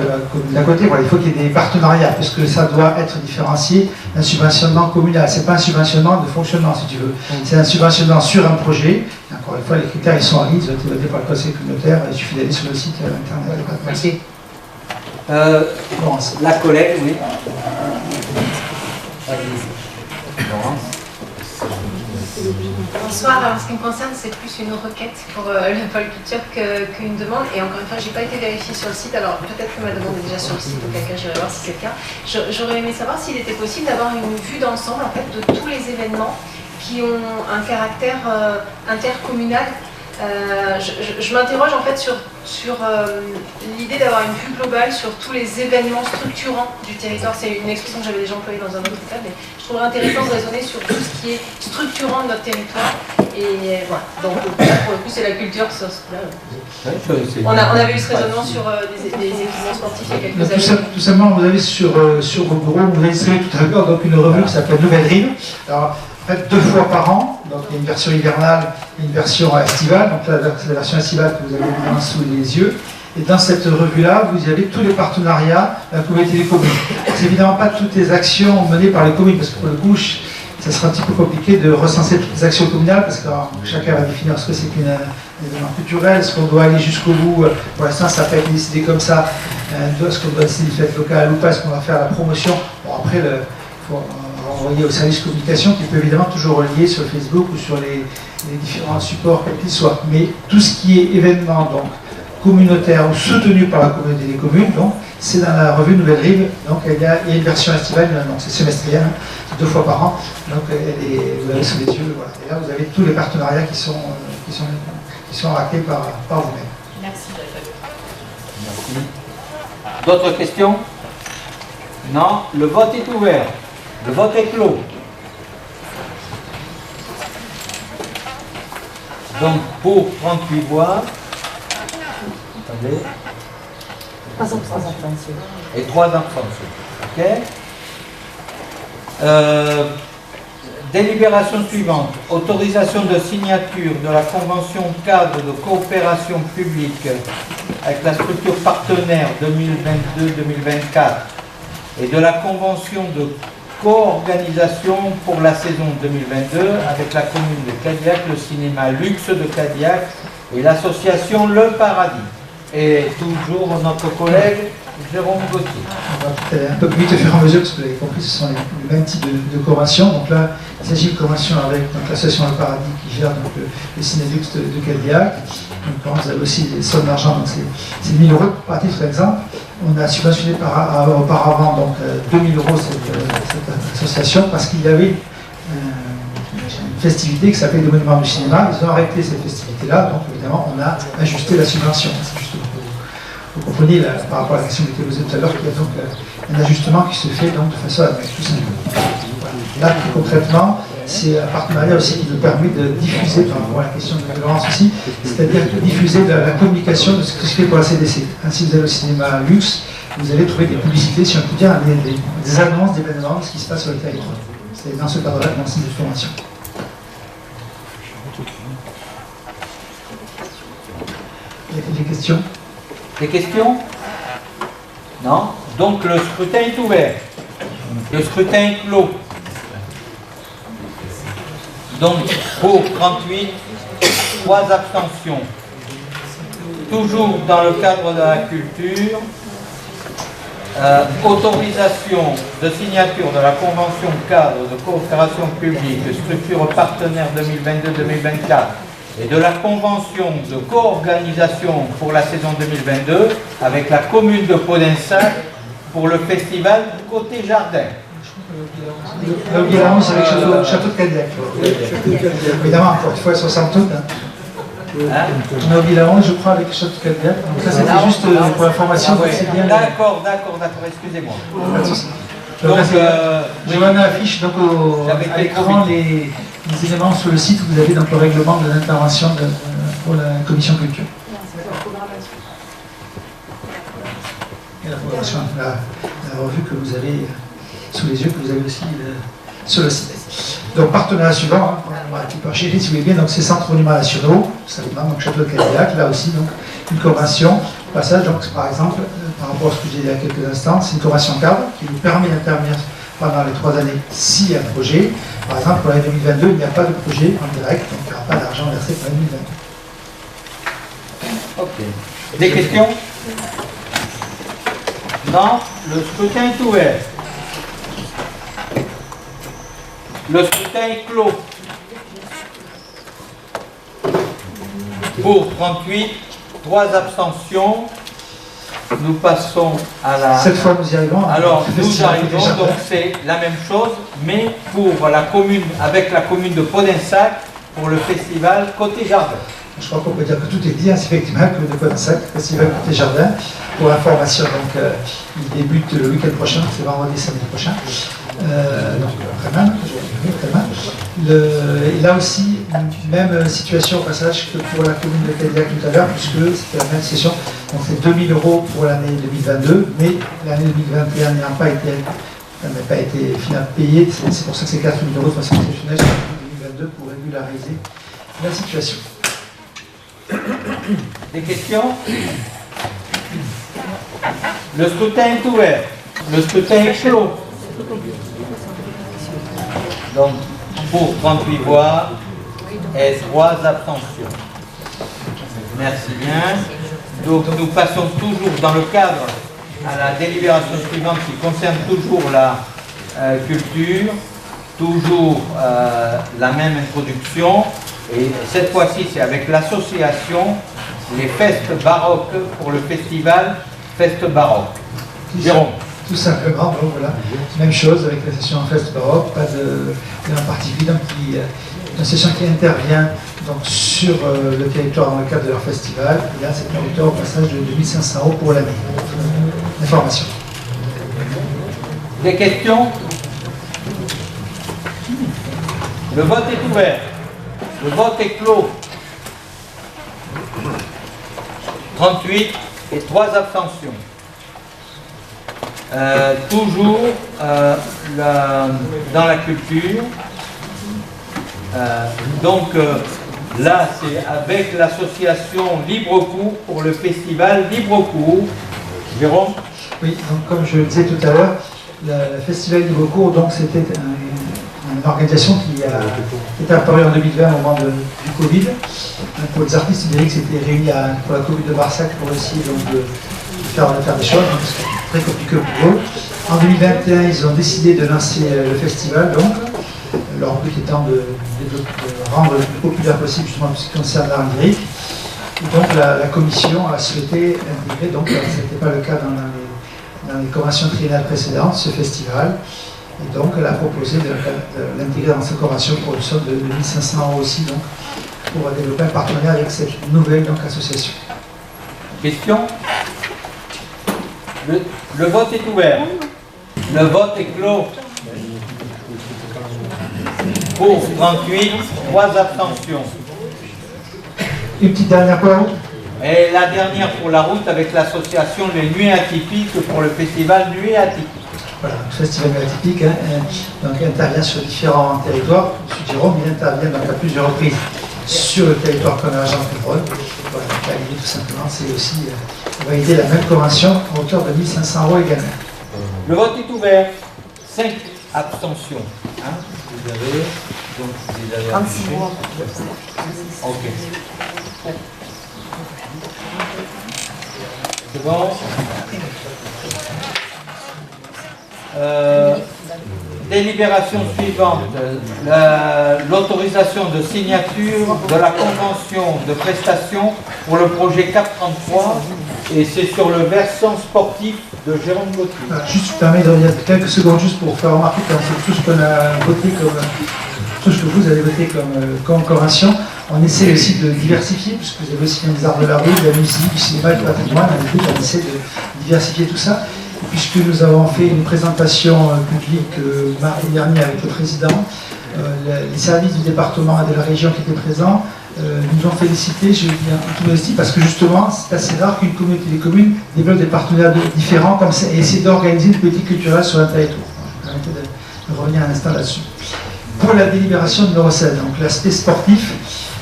d'à côté. Voilà, il faut qu'il y ait des partenariats, parce que ça doit être différencié d'un subventionnement communal. Ce n'est pas un subventionnement de fonctionnement, si tu veux. C'est un subventionnement sur un projet. Et encore une fois, les critères, ils sont en ligne, ils ont été votés par le conseil communautaire. Il suffit d'aller sur le site internet.
Merci.
La collègue, oui.
Bonsoir, alors en ce qui me concerne, c'est plus une requête pour le pôle culture qu'une demande. Et encore une fois, je n'ai pas été vérifiée sur le site, alors peut-être que ma demande est déjà sur le site, donc quelqu'un j'irai voir si c'est le cas. J'aurais aimé savoir s'il était possible d'avoir une vue d'ensemble en fait, de tous les événements qui ont un caractère intercommunal Je m'interroge en fait sur l'idée d'avoir une vue globale sur tous les événements structurants du territoire. C'est une expression que j'avais déjà employée dans un autre état, mais je trouverais intéressant de raisonner sur tout ce qui est structurant de notre territoire. Et voilà, donc là, pour le coup c'est la culture. On avait eu ce raisonnement sur des équipements sportifs il y a quelques années.
Tout simplement, vous avez sur vos bureaux, vous avez distribué tout à l'heure donc une revue qui s'appelle Nouvelle Rive. Alors, en fait, 2 fois par an, donc il y a une version hivernale et une version estivale. Donc là, c'est la version estivale que vous avez évidemment sous les yeux. Et dans cette revue-là, vous avez tous les partenariats de la communauté des communes. C'est évidemment pas toutes les actions menées par les communes, parce que pour le coup, ça sera un petit peu compliqué de recenser toutes les actions communales, parce que chacun va définir ce que c'est qu'un événement culturel, est-ce qu'on doit aller jusqu'au bout. Pour l'instant, ça n'a pas été décidé comme ça. Est-ce qu'on doit décider des fêtes locales ou pas, est-ce qu'on va faire la promotion. Bon, après, il faut renvoyer au service communication qui peut évidemment toujours relier sur Facebook ou sur les différents supports, quels qu'ils soient. Mais tout ce qui est événement donc, communautaire ou soutenu par la communauté des communes, donc c'est dans la revue Nouvelle Rive. Donc il y a une version estivale, donc c'est semestriel, hein, 2 fois par an. Donc vous avez sous les yeux, voilà. Et là vous avez tous les partenariats qui sont raclés par vous-même.
Merci.
Merci. D'autres questions? Non? Le vote est ouvert. Le vote est clos. Donc pour 38 voix. Attendez.
3 abstentions.
Et 3 abstentions. Ok. Délibération suivante. Autorisation de signature de la convention cadre de coopération publique avec la structure partenaire 2022-2024 et de la convention de co-organisation pour la saison 2022 avec la commune de Cadillac, le cinéma Luxe de Cadillac et l'association Le Paradis. Et toujours notre collègue Jérôme Gauthier.
On va peut-être un peu plus vite au fur et à mesure, parce que vous avez compris, ce sont les mêmes types de conventions. Donc là, il s'agit d'une convention avec l'association Le Paradis qui gère donc, le Cinélux de Cadillac. Donc vous avez aussi des sommes d'argent, donc c'est 1 000 €. Par titre d'exemple, on a subventionné auparavant donc 2 000 € cette association parce qu'il y avait une festivité qui s'appelait le Monument du Cinéma. Ils ont arrêté cette festivité-là, donc évidemment on a ajusté la subvention. C'est juste vous comprenez par rapport à la question qui était posée tout à l'heure qu'il y a donc un ajustement qui se fait donc de façon à tout simplement. Là plus concrètement, c'est un partenariat aussi qui nous permet de diffuser, par rapport à la question de Laurence aussi, c'est-à-dire de diffuser la communication de ce que se fait pour la CDC. Ainsi vous allez au cinéma Luxe, vous allez trouver des publicités, si on peut dire, des annonces d'événements de ce qui se passe sur le territoire. C'est dans ce cadre-là qu'on signe de formation. Il y a des questions?
Des questions? Non? Donc le scrutin est ouvert. Le scrutin est clos. Donc pour 38, 3 abstentions. Toujours dans le cadre de la culture, autorisation de signature de la convention cadre de coopération publique de structure partenaire 2022-2024 et de la convention de co-organisation pour la saison 2022 avec la commune de Podensac pour le festival Côté Jardin.
Là où il y a la c'est avec le château de Cadillac. Évidemment, encore une fois, elles sont sans toutes. On a oublié la honte, je crois, avec le château de Cadillac. Donc ça, c'était juste pour l'information.
D'accord, excusez-moi.
Donc, je vous affiche donc à l'écran les éléments sur le site où vous avez donc le règlement de l'intervention pour la commission culture. Et la programmation, la revue que vous avez sous les yeux, que vous avez aussi sur le site. Donc partenariat suivant, on va un petit peu archiver si vous voulez bien, donc c'est Centres monuments nationaux, ça demande donc Château de Cadillac, là aussi donc une convention, passage donc par exemple, par rapport à ce que j'ai dit il y a quelques instants, c'est une convention cadre qui nous permet d'intervenir pendant les 3 années s'il y a un projet. Par exemple, pour l'année 2022, il n'y a pas de projet en direct, donc il n'y aura pas d'argent versé pour l'année 2022.
Ok. Des questions? Non? Le scrutin est ouvert. Le scrutin est clos. Pour 38, 3 abstentions. Nous passons à la...
Cette fois, nous y arrivons.
Alors, nous arrivons, donc c'est la même chose, mais pour la commune, avec la commune de Podensac, pour le festival Côté Jardin.
Je crois qu'on peut dire que tout est dit, hein, c'est effectivement que de Codensac, le Festival Côté Jardin, pour information. Donc, il débute le week-end prochain, c'est vendredi, samedi prochain. Donc, après-demain, et là aussi, même situation au passage que pour la commune de Cadillac tout à l'heure, puisque c'était la même session. Donc, c'est 2 000 € pour l'année 2022, mais l'année 2021 n'ayant pas été, finalement payée, c'est pour ça que c'est 4 000 € de façon exceptionnelle sur 2022 pour régulariser la situation.
Des questions? Le scrutin est ouvert. Le scrutin est clos. Donc, pour 38 voix et 3 abstentions. Merci bien. Donc, nous passons toujours dans le cadre à la délibération suivante qui concerne toujours la culture, toujours la même introduction. Et cette fois-ci, c'est avec l'association Les Festes Baroques pour le festival Fest Baroque. Jérôme.
Tout simplement, donc voilà, même chose avec la session Fest Baroque, pas de en particulier, donc une session qui intervient donc, sur le territoire dans le cadre de leur festival. Et là, c'est un territoire au passage de 2 500 € pour l'année. Information.
Des questions? Le vote est ouvert. Le vote est clos. 38 et 3 abstentions. Toujours dans la culture. Là, c'est avec l'association Libre Cours pour le festival Libre Cours. Jérôme?
Oui, donc comme je le disais tout à l'heure, le festival Libre Cours, donc c'était une organisation qui était apparue en 2020 au moment du Covid. Pour les artistes ibériques, c'était réuni pour la commune de Barsac pour essayer donc, de faire des choses, hein, parce que c'était très compliqué pour eux. En 2021, ils ont décidé de lancer le festival, donc leur but étant de rendre le plus populaire possible justement tout ce qui concerne l'art lyrique. Et donc la commission a souhaité intégrer, donc ce n'était pas le cas dans les conventions triennales précédentes, ce festival. Et donc elle a proposé de l'intégrer dans cette convention pour une somme de 1 500 € aussi, donc, pour développer un partenariat avec cette nouvelle donc, association.
Question? Le vote est ouvert. Le vote est clos. Pour 38, 3 abstentions.
Une petite dernière pour la route.
Et la dernière pour la route avec l'association Les Nuits Atypiques pour le festival Nuits Atypiques.
Voilà, le festival Nuits Atypiques donc, intervient sur différents territoires. M. Jérôme, il intervient donc, à plusieurs reprises sur le territoire Connergent-Pévreux. Voilà, donc, l'idée tout simplement, c'est aussi valider la même convention à hauteur de 1 500 € également.
Le vote est ouvert. 5 abstentions. Hein, vous avez
36 mois.
Ok. C'est bon. Délibération suivante, l'autorisation de signature de la convention de prestation pour le projet 433 et c'est sur le versant sportif de Jérôme Gauthier.
Voilà, juste, je permets de revenir quelques secondes juste pour faire remarquer que c'est tout ce qu'on a voté comme, tout ce que vous avez voté comme convention. On essaie aussi de diversifier, puisque vous avez aussi des arts de la rue, de la musique, du cinéma, du patrimoine. On essaie de diversifier tout ça. Puisque nous avons fait une présentation publique mardi dernier avec le président, les services du département et de la région qui étaient présents nous ont félicité, je veux dire en toute modestie, parce que justement c'est assez rare qu'une communauté des communes développe des partenaires différents comme ça et essaie d'organiser une politique culturelle sur un territoire. Permettez de revenir un instant là-dessus. Pour la délibération numéro 16, donc l'aspect sportif,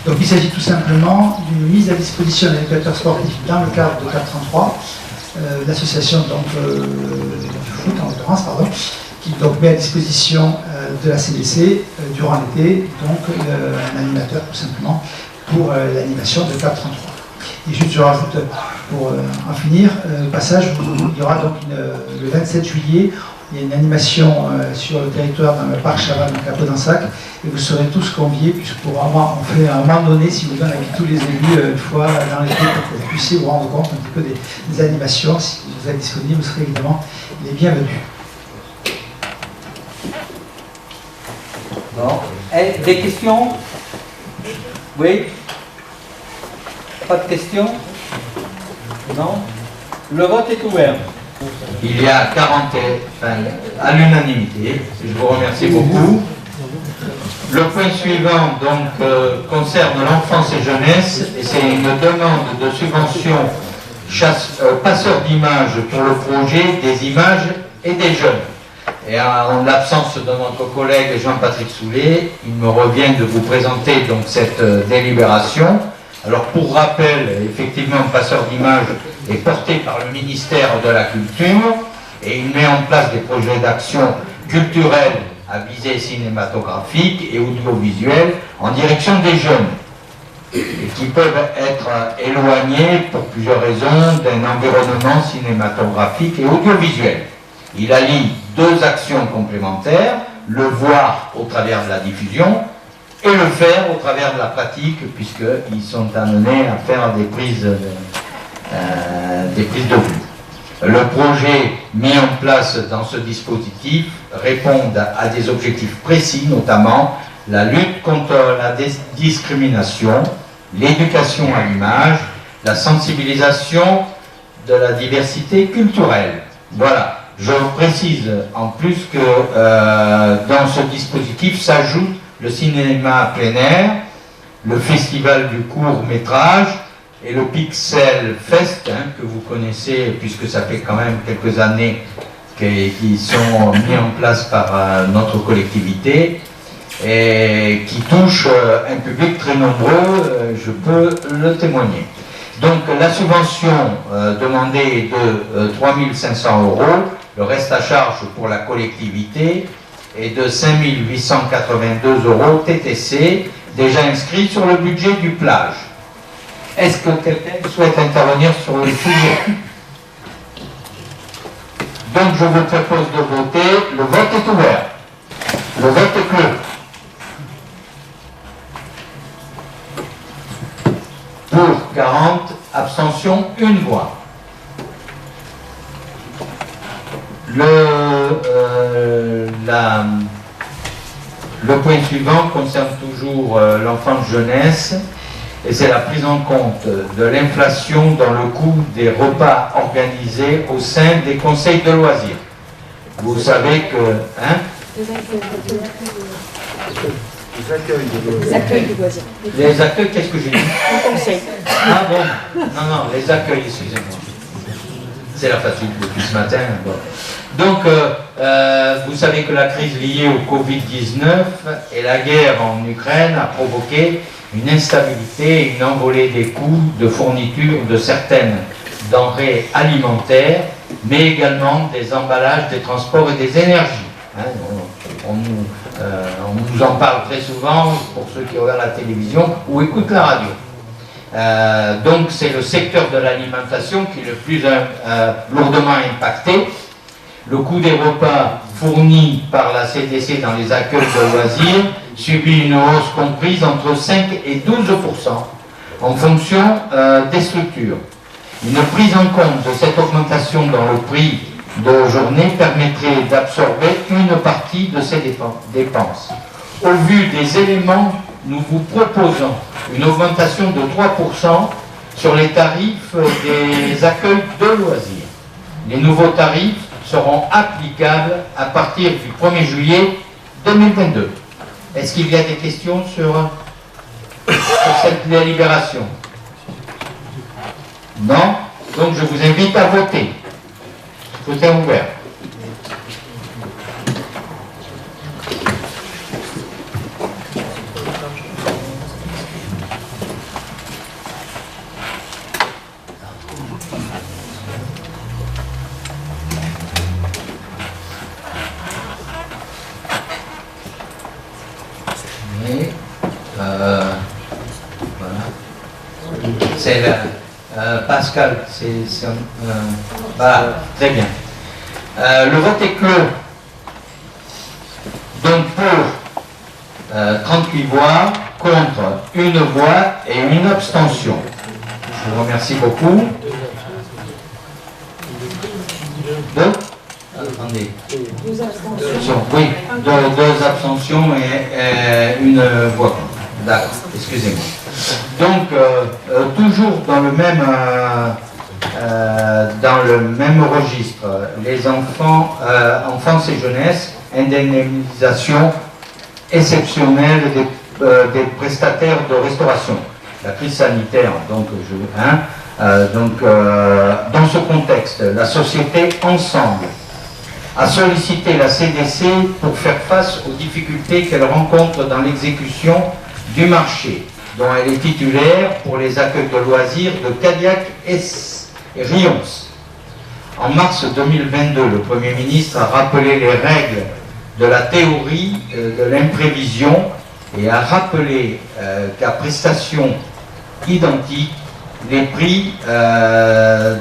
donc il s'agit tout simplement d'une mise à disposition d'un éducateur sportif dans le cadre de 433. L'association du foot en l'occurrence, qui donc met à disposition de la CDC durant l'été, donc un animateur tout simplement pour l'animation de 433. Et juste je rajoute pour en finir, passage, il y aura donc le 27 juillet, il y a une animation sur le territoire dans le parc Chaval, donc à Podensac, et vous serez tous conviés, puisque pour vraiment, on fait à un moment donné, si vous voulez, avec tous les élus, une fois dans l'été, pour que vous puissiez vous rendre compte un petit peu des animations. Si vous êtes disponible, vous serez évidemment les bienvenus.
Bon. Et des questions? Oui? Pas de questions? Non? Le vote est ouvert.
Il y a 40 à l'unanimité. Je vous remercie beaucoup. Le point suivant donc concerne l'enfance et jeunesse et c'est une demande de subvention passeur d'images pour le projet des images et des jeunes. Et en l'absence de notre collègue Jean-Patrick Soulet, il me revient de vous présenter donc cette délibération. Alors pour rappel, effectivement, passeur d'images est porté par le ministère de la Culture et il met en place des projets d'action culturelle à visée cinématographique et audiovisuelle en direction des jeunes et qui peuvent être éloignés pour plusieurs raisons d'un environnement cinématographique et audiovisuel. Il allie deux actions complémentaires, le voir au travers de la diffusion et le faire au travers de la pratique, puisqu'ils sont amenés à faire des prises de vue. Le projet mis en place dans ce dispositif répond à des objectifs précis, notamment la lutte contre la discrimination, l'éducation à l'image, la sensibilisation de la diversité culturelle. Voilà. Je précise en plus que dans ce dispositif s'ajoute le cinéma plein air, le festival du court métrage et le Pixel Fest, que vous connaissez puisque ça fait quand même quelques années qui sont mis en place par notre collectivité et qui touchent un public très nombreux, je peux le témoigner. Donc la subvention demandée est de 3 500 €, le reste à charge pour la collectivité est de 5 882 € TTC, déjà inscrit sur le budget du plage. Est-ce que quelqu'un souhaite intervenir sur le sujet? Donc je vous propose de voter. Le vote est ouvert. Le vote est clos. Pour 40, abstention, 1 voix. Le point suivant concerne toujours l'enfance-jeunesse et c'est la prise en compte de l'inflation dans le coût des repas organisés au sein des conseils de loisirs. Vous savez que...
Les accueils du loisir.
Les accueils, qu'est-ce que j'ai dit?
Le conseil.
Ah bon? Non, les accueils, excusez-moi. C'est la fatigue depuis ce matin. Bon. Donc, vous savez que la crise liée au Covid-19 et la guerre en Ukraine a provoqué une instabilité et une envolée des coûts de fourniture de certaines denrées alimentaires, mais également des emballages, des transports et des énergies. On nous en parle très souvent pour ceux qui regardent la télévision ou écoutent la radio. Donc c'est le secteur de l'alimentation qui est le plus lourdement impacté. Le coût des repas fournis par la CDC dans les accueils de loisirs subit une hausse comprise entre 5 et 12% en fonction des structures. Une prise en compte de cette augmentation dans le prix de journée permettrait d'absorber une partie de ces dépenses. Au vu des éléments, nous vous proposons une augmentation de 3% sur les tarifs des accueils de loisirs. Les nouveaux tarifs seront applicables à partir du 1er juillet 2022. Est-ce qu'il y a des questions sur cette délibération? Non? Donc je vous invite à voter. Scrutin ouvert. Voilà. C'est Pascal, voilà, très bien. Le vote est clos. Donc pour 38 voix, contre 1 voix et 1 abstention. Je vous remercie beaucoup. Attendez.
12 abstentions.
Oui, 2 abstentions et 1 voix. D'accord, excusez-moi. Donc, toujours dans le même registre, les enfants, enfance et jeunesse, indemnisation exceptionnelle des prestataires de restauration. La crise sanitaire, donc, dans ce contexte, la société Ensemble a sollicité la CDC pour faire face aux difficultés qu'elle rencontre dans l'exécution du marché, dont elle est titulaire pour les accueils de loisirs de Cadillac et Rions. En mars 2022, le Premier ministre a rappelé les règles de la théorie de l'imprévision et a rappelé qu'à prestations identiques, les prix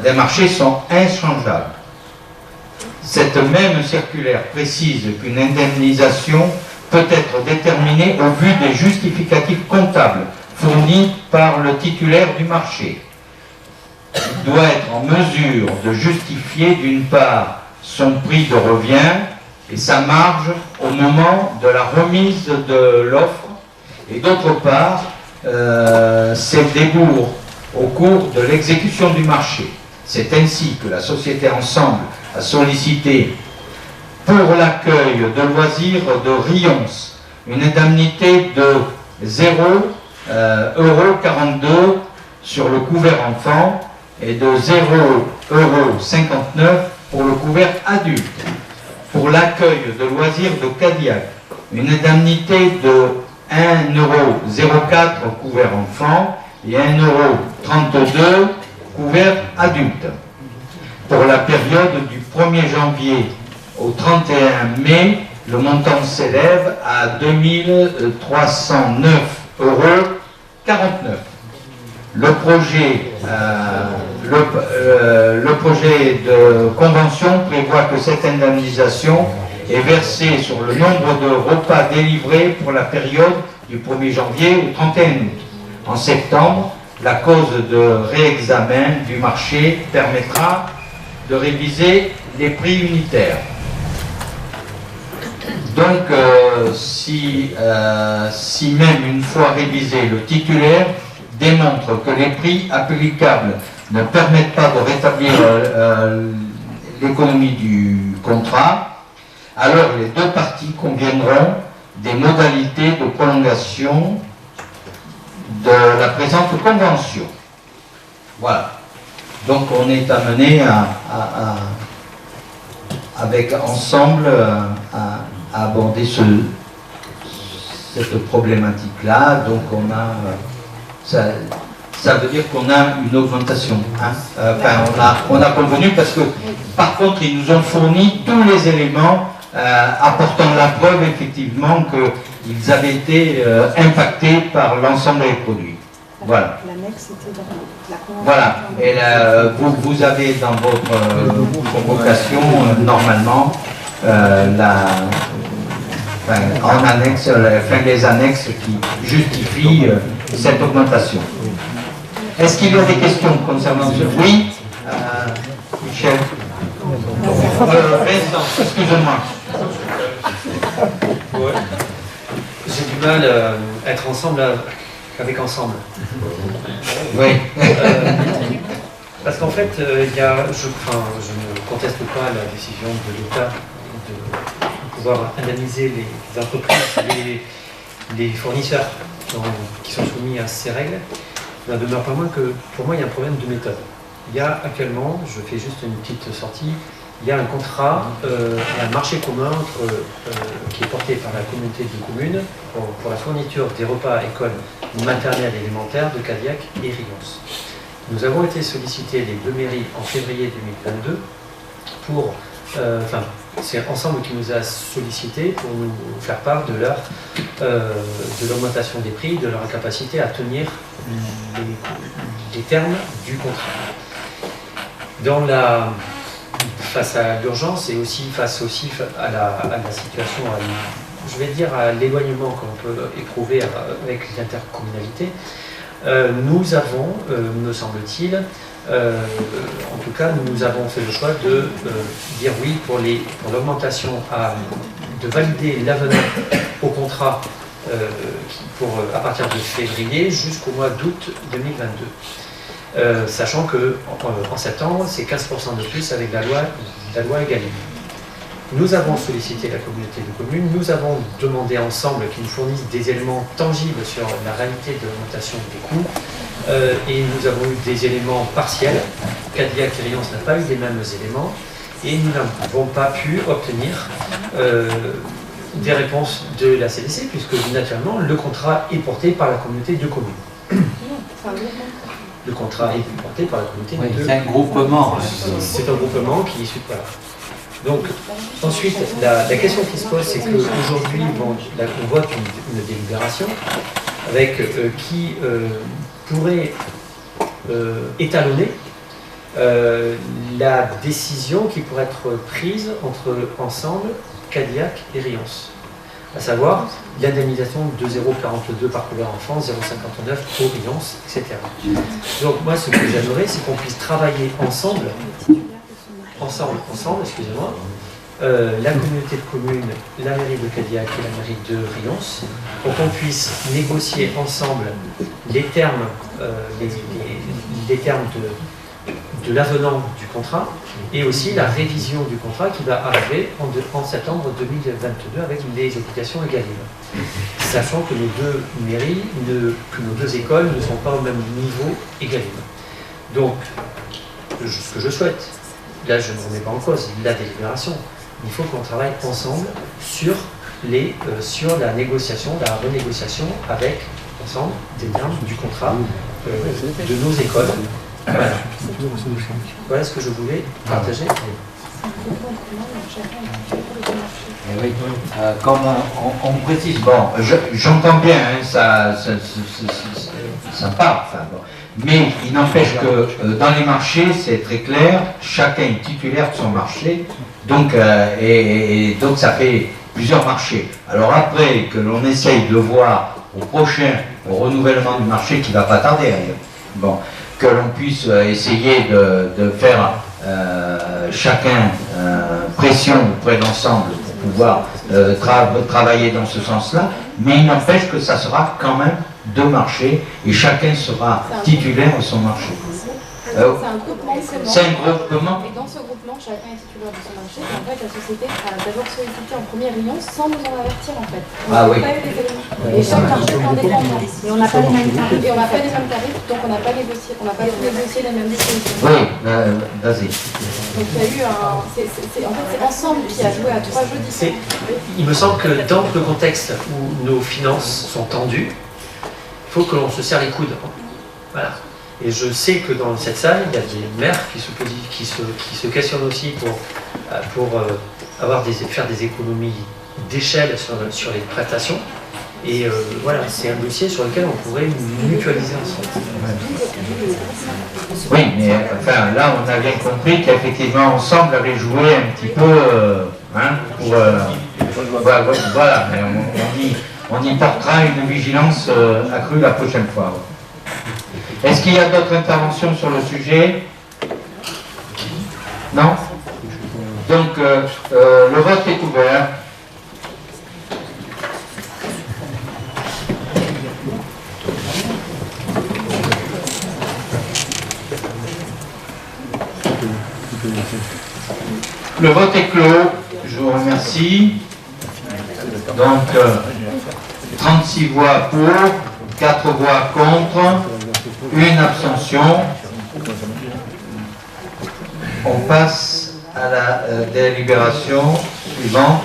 des marchés sont inchangeables. Cette même circulaire précise qu'une indemnisation peut être déterminée au vu des justificatifs comptables fournis par le titulaire du marché. Il doit être en mesure de justifier d'une part son prix de revient et sa marge au moment de la remise de l'offre et d'autre part ses débours au cours de l'exécution du marché. C'est ainsi que la société Ensemble a sollicité pour l'accueil de loisirs de Rions une indemnité de 0,42 € sur le couvert enfant et de 0,59 € pour le couvert adulte. Pour l'accueil de loisirs de Cadillac, une indemnité de 1,04 € couvert enfant et 1,32 € couvert adulte. Pour la période du 1er janvier au 31 mai, le montant s'élève à 2309,49 €. Le projet de convention prévoit que cette indemnisation est versée sur le nombre de repas délivrés pour la période du 1er janvier au 31 août. En septembre, la cause de réexamen du marché permettra de réviser les prix unitaires. Donc, si même une fois révisé, le titulaire démontre que les prix applicables ne permettent pas de rétablir l'économie du contrat, alors les deux parties conviendront des modalités de prolongation de la présente convention. Voilà. Donc on est amené avec Ensemble à aborder cette problématique-là. Donc on a ça veut dire qu'on a une augmentation. Hein. On a convenu parce que par contre ils nous ont fourni tous les éléments apportant la preuve effectivement qu'ils avaient été impactés par l'ensemble des produits. Voilà.
L'annexe était dans la convention.
Voilà. Et vous avez dans votre convocation normalement en annexe, les annexes qui justifient cette augmentation. Est-ce qu'il y a des questions concernant ce? Oui, Michel. Vincent, excusez-moi.
Ouais. J'ai du mal à être ensemble avec Ensemble.
Oui.
Parce qu'en fait, je ne conteste pas la décision de l'État de pouvoir indemniser les entreprises, les fournisseurs qui sont soumis à ces règles. Il n'en demeure pas moins que pour moi il y a un problème de méthode. Il y a actuellement, je fais juste une petite sortie, il y a un contrat, un marché commun qui est porté par la communauté de communes pour la fourniture des repas écoles maternelles et élémentaires de Cadillac et Rions. Nous avons été sollicités les deux mairies en février 2022 pour, c'est Ensemble qui nous a sollicité pour nous faire part de l'augmentation des prix, de leur incapacité à tenir les termes du contrat. Face à l'urgence et aussi face à la situation, je vais dire à l'éloignement qu'on peut éprouver avec l'intercommunalité, nous avons, me semble-t-il, en tout cas, nous avons fait le choix de dire oui pour l'augmentation, de valider l'avenant au contrat à partir de février jusqu'au mois d'août 2022. Sachant qu'en septembre, c'est 15% de plus avec la loi Egalim. Nous avons sollicité la communauté de communes, nous avons demandé ensemble qu'ils nous fournissent des éléments tangibles sur la réalité de l'augmentation des coûts, et nous avons eu des éléments partiels. Cadillac et Riance n'a pas eu les mêmes éléments, et nous n'avons pas pu obtenir des réponses de la CDC, puisque naturellement le contrat est porté par la communauté de communes. Le contrat est porté par la communauté de communes.
C'est un groupement.
C'est un groupement qui est issu de voilà. Donc, ensuite, la question qui se pose, c'est qu'aujourd'hui, on vote une délibération avec qui pourrait étalonner la décision qui pourrait être prise entre Ensemble, Cadillac et Riance, à savoir l'indemnisation de 0,42 par couleur enfant, 0,59 pour Riance, etc. Donc moi, ce que j'aimerais, c'est qu'on puisse travailler ensemble, excusez-moi, la communauté de communes, la mairie de Cadillac et la mairie de Riance, pour qu'on puisse négocier ensemble les termes, les termes de l'avenant du contrat et aussi la révision du contrat qui va arriver en septembre 2022 avec les obligations Egalim. Sachant que nos deux mairies, que nos deux écoles ne sont pas au même niveau Egalim. Donc, ce que je souhaite, là je ne remets pas en cause la délibération, il faut qu'on travaille ensemble sur la négociation, la renégociation avec ensemble des termes du contrat de nos écoles. Voilà. Voilà ce que je voulais partager.
Oui. Comme on précise, bon, j'entends bien, hein, ça part, enfin, bon. Mais il n'empêche que dans les marchés, c'est très clair, chacun est titulaire de son marché, donc, donc ça fait plusieurs marchés. Alors après, que l'on essaye de voir au renouvellement du marché qui ne va pas tarder, bon, que l'on puisse essayer de faire chacun pression auprès d'ensemble pour pouvoir travailler dans ce sens-là, mais il n'empêche que ça sera quand même deux marchés et chacun sera titulaire de son marché.
C'est un groupement.
C'est un groupement.
Et dans ce groupement, chacun est titulaire de son marché. Et en fait, la société a d'abord sollicité en première réunion sans nous en avertir en fait. On n'a pas eu les éléments. Et chaque marché est indépendant. Et on n'a pas les mêmes tarifs. Et on n'a pas les mêmes tarifs, donc on n'a pas négocié. On n'a pas négocié les mêmes dispositions.
Oui, vas-y.
Donc il y a eu un. En fait, c'est Ensemble qui a joué à 3 jeux différents.
Il me semble que dans le contexte où nos finances sont tendues, il faut que l'on se serre les coudes. Voilà. Et je sais que dans cette salle, il y a des maires qui se questionnent aussi pour faire des économies d'échelle sur les prestations. Et voilà, c'est un dossier sur lequel on pourrait mutualiser ensemble.
Oui, mais enfin, là, on a bien compris qu'effectivement, Ensemble avait joué un petit peu voilà, mais on y portera une vigilance accrue la prochaine fois. Est-ce qu'il y a d'autres interventions sur le sujet? Non? Donc, le vote est ouvert. Le vote est clos. Je vous remercie. Donc, 36 voix pour, 4 voix contre, une abstention. On passe à la délibération suivante,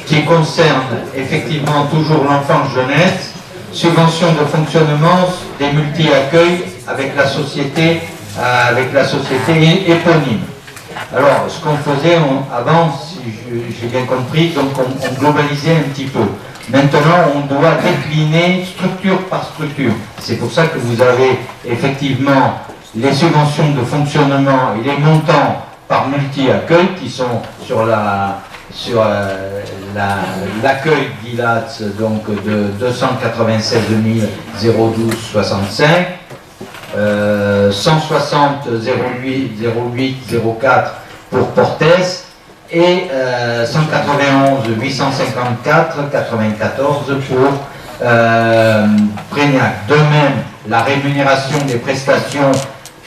qui concerne effectivement toujours l'enfant-jeunesse, subvention de fonctionnement des multi-accueils avec la société éponyme. Alors, ce qu'on faisait avant, si j'ai bien compris, donc on globalisait un petit peu. Maintenant, on doit décliner structure par structure. C'est pour ça que vous avez effectivement les subventions de fonctionnement et les montants par multi-accueil qui sont sur l'accueil d'ILATS, donc de 296 012,65, 160 08 04 pour Portes et 191 854 94 pour Brignac. De même, la rémunération des prestations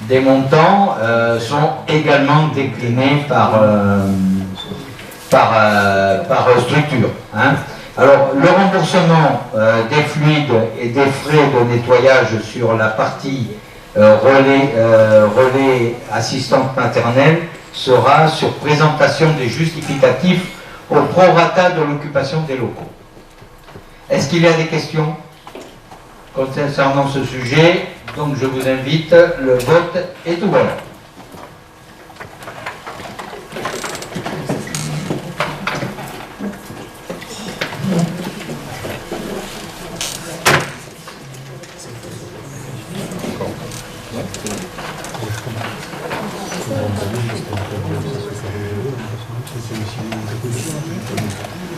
des montants sont également déclinés par structure. Hein. Alors, le remboursement des fluides et des frais de nettoyage sur la partie relais assistante maternelle sera sur présentation des justificatifs au prorata de l'occupation des locaux. Est-ce qu'il y a des questions concernant ce sujet? Donc je vous invite, le vote est ouvert.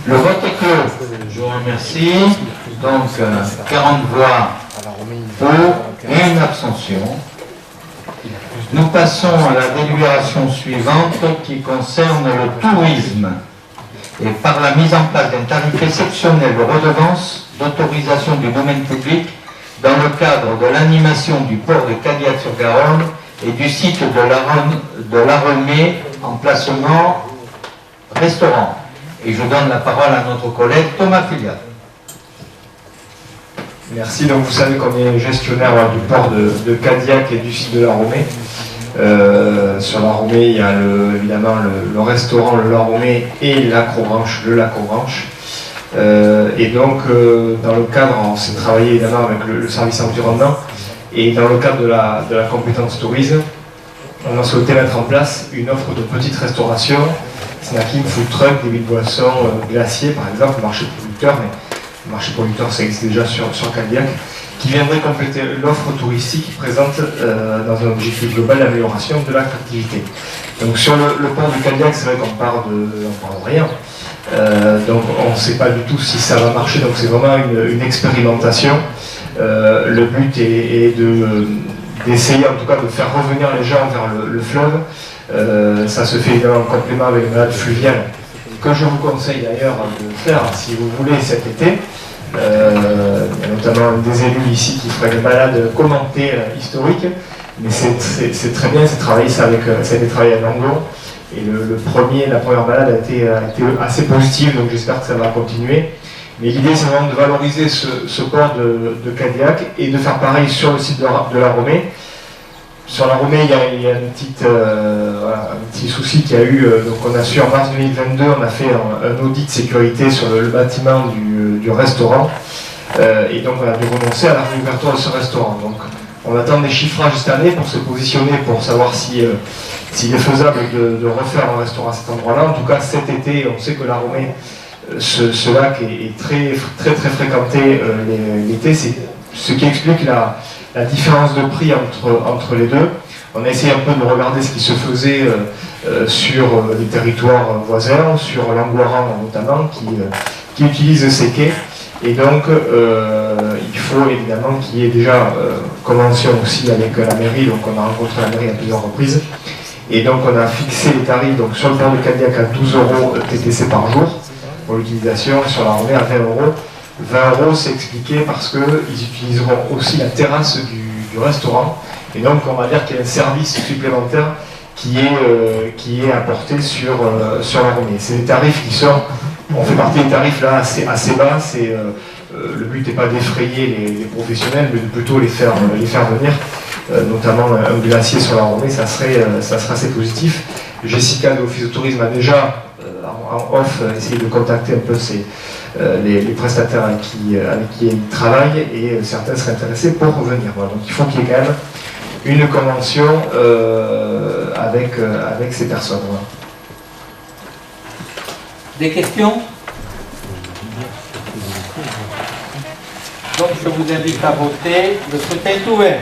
Le vote est clos. Je vous remercie. Donc 40 voix pour et une abstention. Nous passons à la délibération suivante qui concerne le tourisme. Et par la mise en place d'un tarif exceptionnel de redevance d'autorisation du domaine public dans le cadre de l'animation du port de Cadillac-sur-Garonne et du site de l'Arremée, emplacement restaurant. Et je donne la parole à notre collègue Thomas Filiat.
Merci. Donc vous savez qu'on est gestionnaire du port de Cadillac et du site de l'Arremée. Sur l'Arremée, il y a évidemment le restaurant, le l'Arremée et l'Acrobranche, le Lacobranche. Et donc, dans le cadre, on s'est travaillé évidemment avec le service environnement. Et dans le cadre de la compétence tourisme, on a souhaité mettre en place une offre de petite restauration, snacking, food truck, débit de boissons, glaciers par exemple, marché producteur, mais le marché producteur ça existe déjà sur Cadillac, qui viendrait compléter l'offre touristique présente dans un objectif global d'amélioration de l'attractivité. Donc sur le port de Cadillac, c'est vrai qu'on part de rien. Donc on ne sait pas du tout si ça va marcher, donc c'est vraiment une expérimentation. Le but est d'essayer en tout cas de faire revenir les gens vers le fleuve. Ça se fait évidemment en complément avec les balades fluviales, que je vous conseille d'ailleurs de faire si vous voulez cet été. Il y a notamment des élus ici qui feraient des balades commentées historiques, mais c'est très bien, ça a été travaillé à Langon. Et la première balade a été assez positive, donc j'espère que ça va continuer. Mais l'idée, c'est vraiment de valoriser ce port de Cadillac et de faire pareil sur le site de l'Arremée. Sur l'Arremée, il y a un petit souci qu'il y a eu. Donc on a su en mars 2022, on a fait un audit de sécurité sur le bâtiment du restaurant. Et donc on a dû renoncer à la réouverture de ce restaurant. Donc on attend des chiffrages cette année pour se positionner, pour savoir s'il est faisable de refaire un restaurant à cet endroit-là. En tout cas, cet été, on sait que l'Arremée, ce lac est très fréquenté l'été. C'est ce qui explique la différence de prix entre les deux. On a essayé un peu de regarder ce qui se faisait sur les territoires voisins, sur l'Angoiran notamment, qui utilise ces quais. Et donc, il faut évidemment qu'il y ait déjà convention aussi avec la mairie. Donc, on a rencontré la mairie à plusieurs reprises. Et donc, on a fixé les tarifs donc, sur le port de Cadillac à 12 € TTC par jour pour l'utilisation, sur l'Arremée à 20 €. 20 € c'est expliqué parce qu'ils utiliseront aussi la terrasse du restaurant. Et donc, on va dire qu'il y a un service supplémentaire qui est apporté sur l'Arremée. C'est des tarifs qui sont... On fait partie des tarifs là assez bas. Le but n'est pas d'effrayer les professionnels, mais de plutôt les faire venir. Notamment un glacier sur l'Arremée, ça serait assez positif. Jessica de l'Office de Tourisme a déjà en off essayé de contacter un peu les prestataires avec qui ils travaillent et certains seraient intéressés pour revenir. Voilà. Donc il faut qu'il y ait quand même une convention avec ces personnes. Voilà.
Des questions? Donc je vous invite à voter. Le scrutin est ouvert.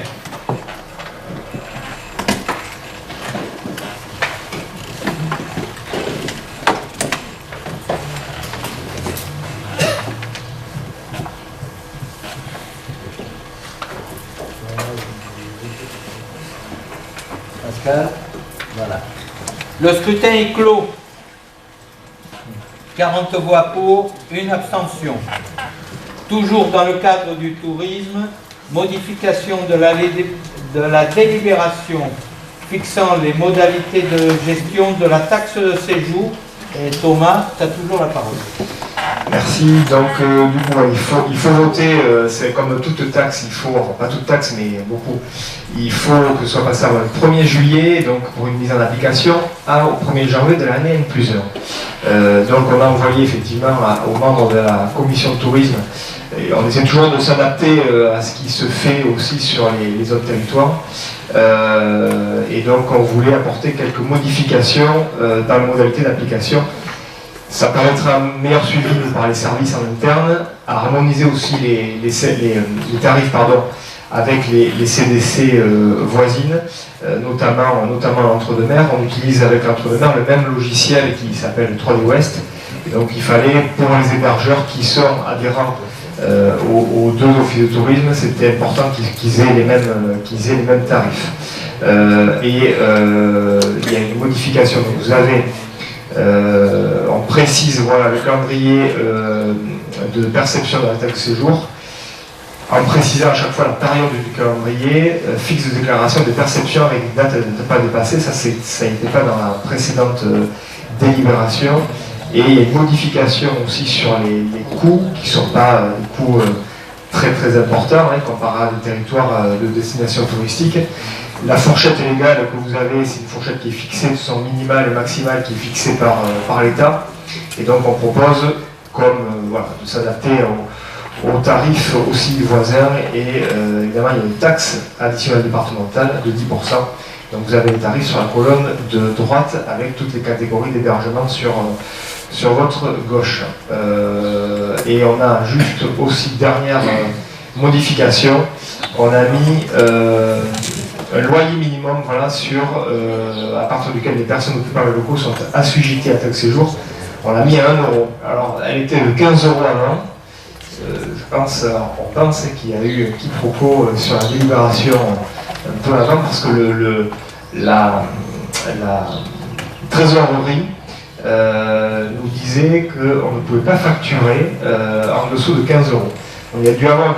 Pascal, voilà. Le scrutin est clos. 40 voix pour, 1 abstention. Toujours dans le cadre du tourisme, modification de la délibération fixant les modalités de gestion de la taxe de séjour. Et Thomas, tu as toujours la parole.
Merci. Donc, du coup, il faut voter, c'est comme toute taxe, il faut, enfin pas toute taxe, mais beaucoup, il faut que ce soit passé avant le 1er juillet, donc pour une mise en application, au 1er janvier de l'année N+1. Donc, on a envoyé effectivement aux membres de la commission de tourisme, et on essaie toujours de s'adapter à ce qui se fait aussi sur les autres territoires. Et donc, on voulait apporter quelques modifications dans les modalités d'application. Ça permettra un meilleur suivi par les services en interne, à harmoniser aussi les tarifs avec les CDC voisines, notamment l'Entre-deux-Mers. On utilise avec l'Entre-deux-Mers le même logiciel qui s'appelle 3D West. Et donc il fallait, pour les hébergeurs qui sont adhérents aux deux offices de tourisme, c'était important qu'ils aient les mêmes tarifs. Il y a une modification. Donc vous avez on précise le calendrier de perception de la taxe de séjour, en précisant à chaque fois la période du calendrier, fixe de déclaration de perception avec une date à ne pas dépasser. Ça n'était pas dans la précédente délibération. Et il y a une modification aussi sur les coûts, qui ne sont pas des coûts très très importants, comparé à des territoires de destination touristique. La fourchette légale que vous avez, c'est une fourchette qui est fixée de son minimal et maximal qui est fixée par l'État. Et donc on propose de s'adapter aux tarifs aussi voisins. Et évidemment, il y a une taxe additionnelle départementale de 10%. Donc vous avez les tarifs sur la colonne de droite avec toutes les catégories d'hébergement sur votre gauche. Et on a juste aussi dernière modification, on a mis un loyer minimum à partir duquel les personnes occupant les locaux sont assujetties à la taxe séjour. On l'a mis à 1 €. Alors elle était de 15 € avant. On pense qu'il y a eu un quiproquo sur la délibération un peu avant parce que la trésorerie nous disait qu'on ne pouvait pas facturer en dessous de 15 €. Donc, il y a dû avoir un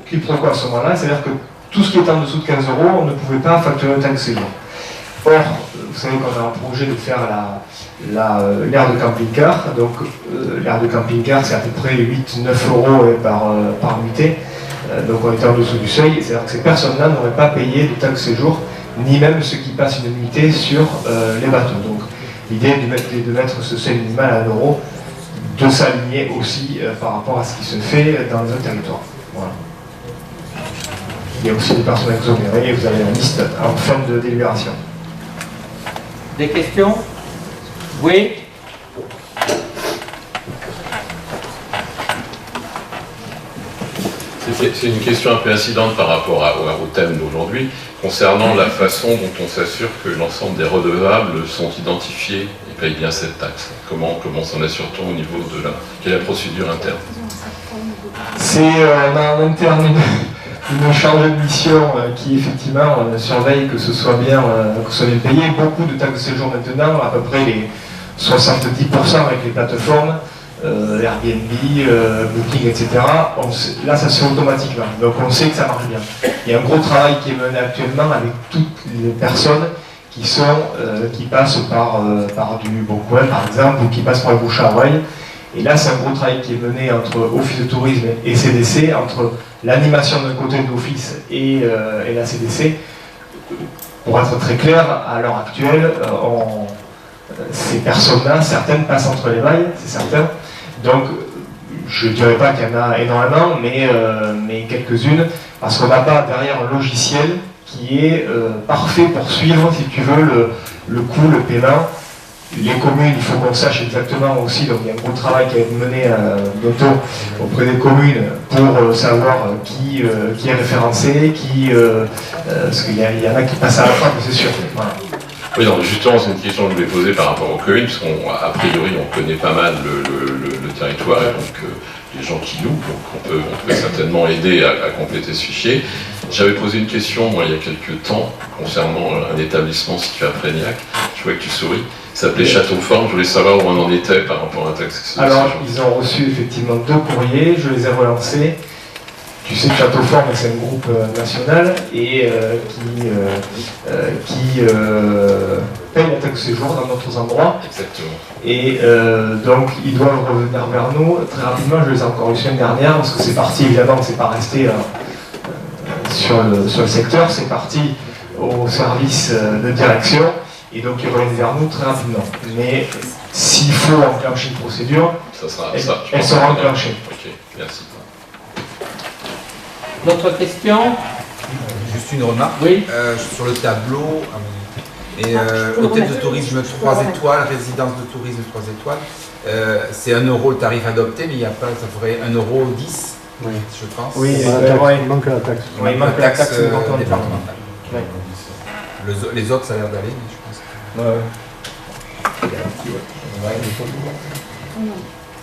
quiproquo à ce moment-là, c'est-à-dire que tout ce qui est en dessous de 15 €, on ne pouvait pas facturer une taxe séjour. Or, vous savez qu'on a un projet de faire l'aire de camping-car. Donc, l'aire de camping-car, c'est à peu près 8-9 € par nuitée. Donc, on était en dessous du seuil. C'est-à-dire que ces personnes-là n'auraient pas payé de taxe séjour, ni même ceux qui passent une nuitée sur les bateaux. Donc, l'idée est de mettre ce seuil minimal à 1 €, de s'aligner aussi par rapport à ce qui se fait dans les autres territoires. Voilà. Il y a aussi des personnes exonérées et vous avez la liste en fin de délibération.
Des questions? Oui?
C'est une question un peu incidente par rapport au thème d'aujourd'hui, concernant la façon dont on s'assure que l'ensemble des redevables sont identifiés et payent bien cette taxe. Comment s'en assure-t-on au niveau de quelle est la procédure interne?
On a en interne une chargée de mission qui effectivement surveille que ce soit bien payé. Beaucoup de taxes de séjour maintenant, à peu près les 70% avec les plateformes, Airbnb, Booking, etc. Là, ça se fait automatiquement. Donc on sait que ça marche bien. Il y a un gros travail qui est mené actuellement avec toutes les personnes qui passent par du Bon Coin, par exemple, ou qui passent par le bouche à oreille. Et là, c'est un gros travail qui est mené entre Office de tourisme et CDC, entre l'animation d'un côté de l'Office et la CDC. Pour être très clair, à l'heure actuelle, ces personnes-là, certaines passent entre les mailles, c'est certain. Donc, je ne dirais pas qu'il y en a énormément, mais quelques-unes, parce qu'on n'a pas derrière un logiciel qui est parfait pour suivre, si tu veux, le coût, le paiement. Les communes, il faut qu'on sache exactement aussi, donc il y a un gros travail qui a été mené bientôt auprès des communes pour savoir qui est référencé, parce qu'il y en a qui passent à la fois, mais c'est sûr. Voilà.
Oui, non, justement, c'est une question que je voulais poser par rapport aux communes, parce qu'a priori, on connaît pas mal le territoire, et donc les gens qui louent, donc on peut certainement aider à compléter ce fichier. J'avais posé une question, moi, il y a quelques temps, concernant un établissement situé à Prégnac, je vois que tu souris, qui s'appelait Château-Fort, je voulais savoir où on en était par rapport à la taxe.
Alors, ils ont reçu effectivement 2 courriers, je les ai relancés. Tu sais que Château-Fort, c'est un groupe national et qui paye la taxe séjour dans d'autres endroits.
Exactement.
Et donc, ils doivent revenir vers nous très rapidement. Je les ai encore eu la semaine dernière parce que c'est parti, évidemment, c'est pas resté sur le secteur, c'est parti au service de direction. Et donc, ils reviennent vers nous très rapidement. Mais s'il faut enclencher une procédure, elle sera enclenchée.
Ok, merci.
D'autres questions?
Juste une remarque.
Oui.
Sur le tableau, hôtel de tourisme 3 étoiles, résidence de tourisme 3 étoiles, c'est 1 € le tarif adopté, mais il n'y a pas, ça ferait 1,10 €, oui. Je pense.
Oui, il manque la taxe.
Oui, il manque la taxe départementale. Oui. Les autres, ça a l'air d'aller, mais je pense que...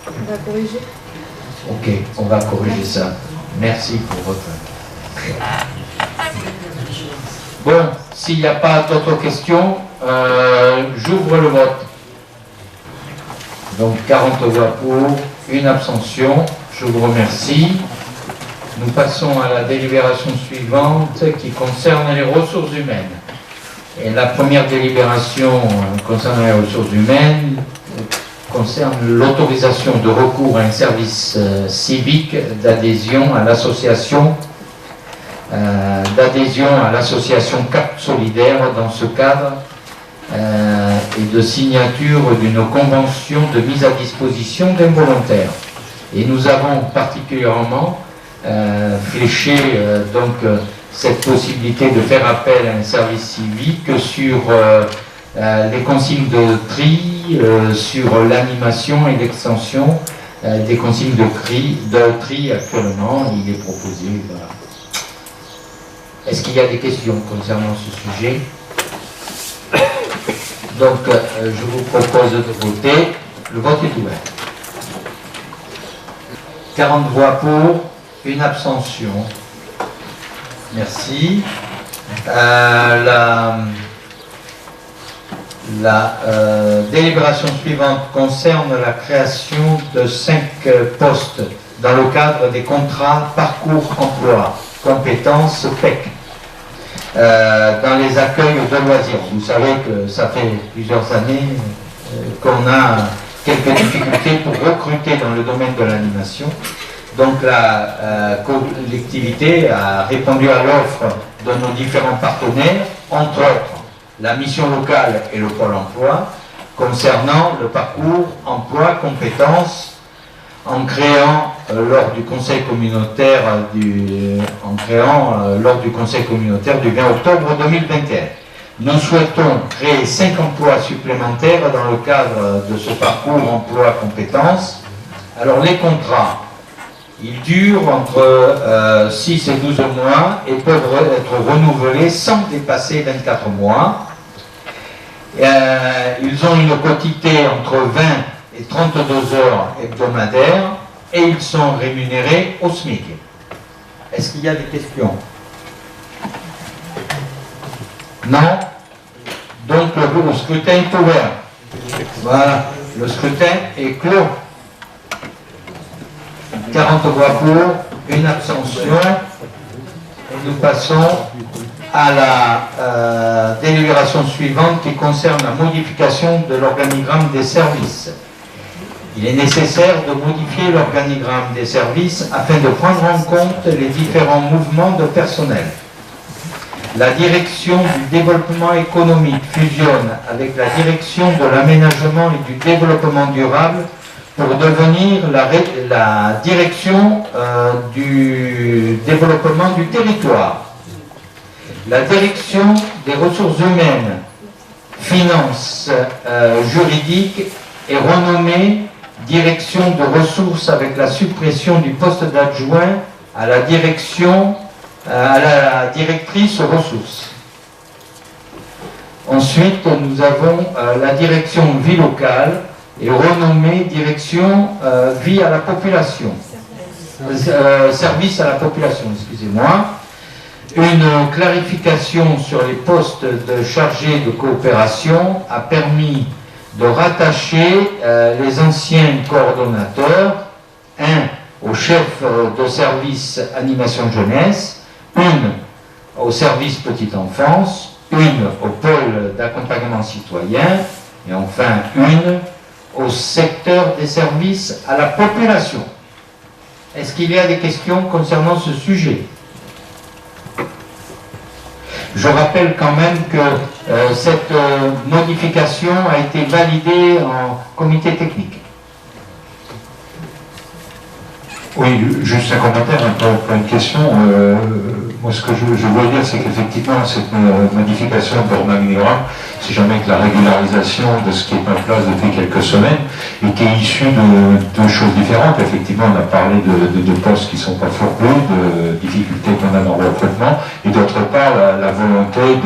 On va corriger.
Ok, on va corriger ça. Merci pour votre... Bon, s'il n'y a pas d'autres questions, j'ouvre le vote. Donc 40 voix pour, 1 abstention. Je vous remercie. Nous passons à la délibération suivante qui concerne les ressources humaines. Et la première délibération concernant les ressources humaines concerne l'autorisation de recours à un service civique d'adhésion à l'association Cap Solidaire dans ce cadre et de signature d'une convention de mise à disposition d'un volontaire. Et nous avons particulièrement fléché cette possibilité de faire appel à un service civique sur les consignes de tri, sur l'animation et l'extension des consignes de tri actuellement. Il est proposé. Voilà. Est-ce qu'il y a des questions concernant ce sujet? Donc, je vous propose de voter. Le vote est ouvert. 40 voix pour, 1 abstention. Merci. La délibération suivante concerne la création de 5 postes dans le cadre des contrats parcours emploi, compétences PEC, dans les accueils de loisirs. Vous savez que ça fait plusieurs années qu'on a quelques difficultés pour recruter dans le domaine de l'animation. Donc la collectivité a répondu à l'offre de nos différents partenaires, entre autres la mission locale et le pôle emploi, concernant le parcours emploi compétences, en créant lors du conseil communautaire du 20 octobre 2021. Nous souhaitons créer 5 emplois supplémentaires dans le cadre de ce parcours emploi compétences. Alors les contrats, ils durent entre 6 et 12 mois et peuvent être renouvelés sans dépasser 24 mois. Ils ont une quotité entre 20 et 32 heures hebdomadaires et ils sont rémunérés au SMIC. Est-ce qu'il y a des questions? Non? Donc le scrutin est ouvert. Voilà, le scrutin est clos. 40 voix pour, 1 abstention. Et nous passons à la délibération suivante qui concerne la modification de l'organigramme des services. Il est nécessaire de modifier l'organigramme des services afin de prendre en compte les différents mouvements de personnel. La direction du développement économique fusionne avec la direction de l'aménagement et du développement durable pour devenir la direction du développement du territoire. La direction des ressources humaines, finances, juridiques est renommée direction de ressources avec la suppression du poste d'adjoint à la direction, à la directrice ressources. Ensuite, nous avons la direction vie locale est renommée direction vie à la population. service à la population, excusez-moi. Une clarification sur les postes de chargés de coopération a permis de rattacher les anciens coordonnateurs, un au chef de service animation jeunesse, une au service petite enfance, une au pôle d'accompagnement citoyen et enfin une au secteur des services à la population. Est-ce qu'il y a des questions concernant ce sujet? Je rappelle quand même que cette modification a été validée en comité technique.
Oui, juste un commentaire, pas une question. Moi, ce que je veux dire, c'est qu'effectivement, cette modification d'organigramme, c'est jamais que la régularisation de ce qui est en place depuis quelques semaines et qui est issue de deux choses différentes. Effectivement, on a parlé de postes qui ne sont pas fournis, de difficultés qu'on a dans le recrutement, et d'autre part, la volonté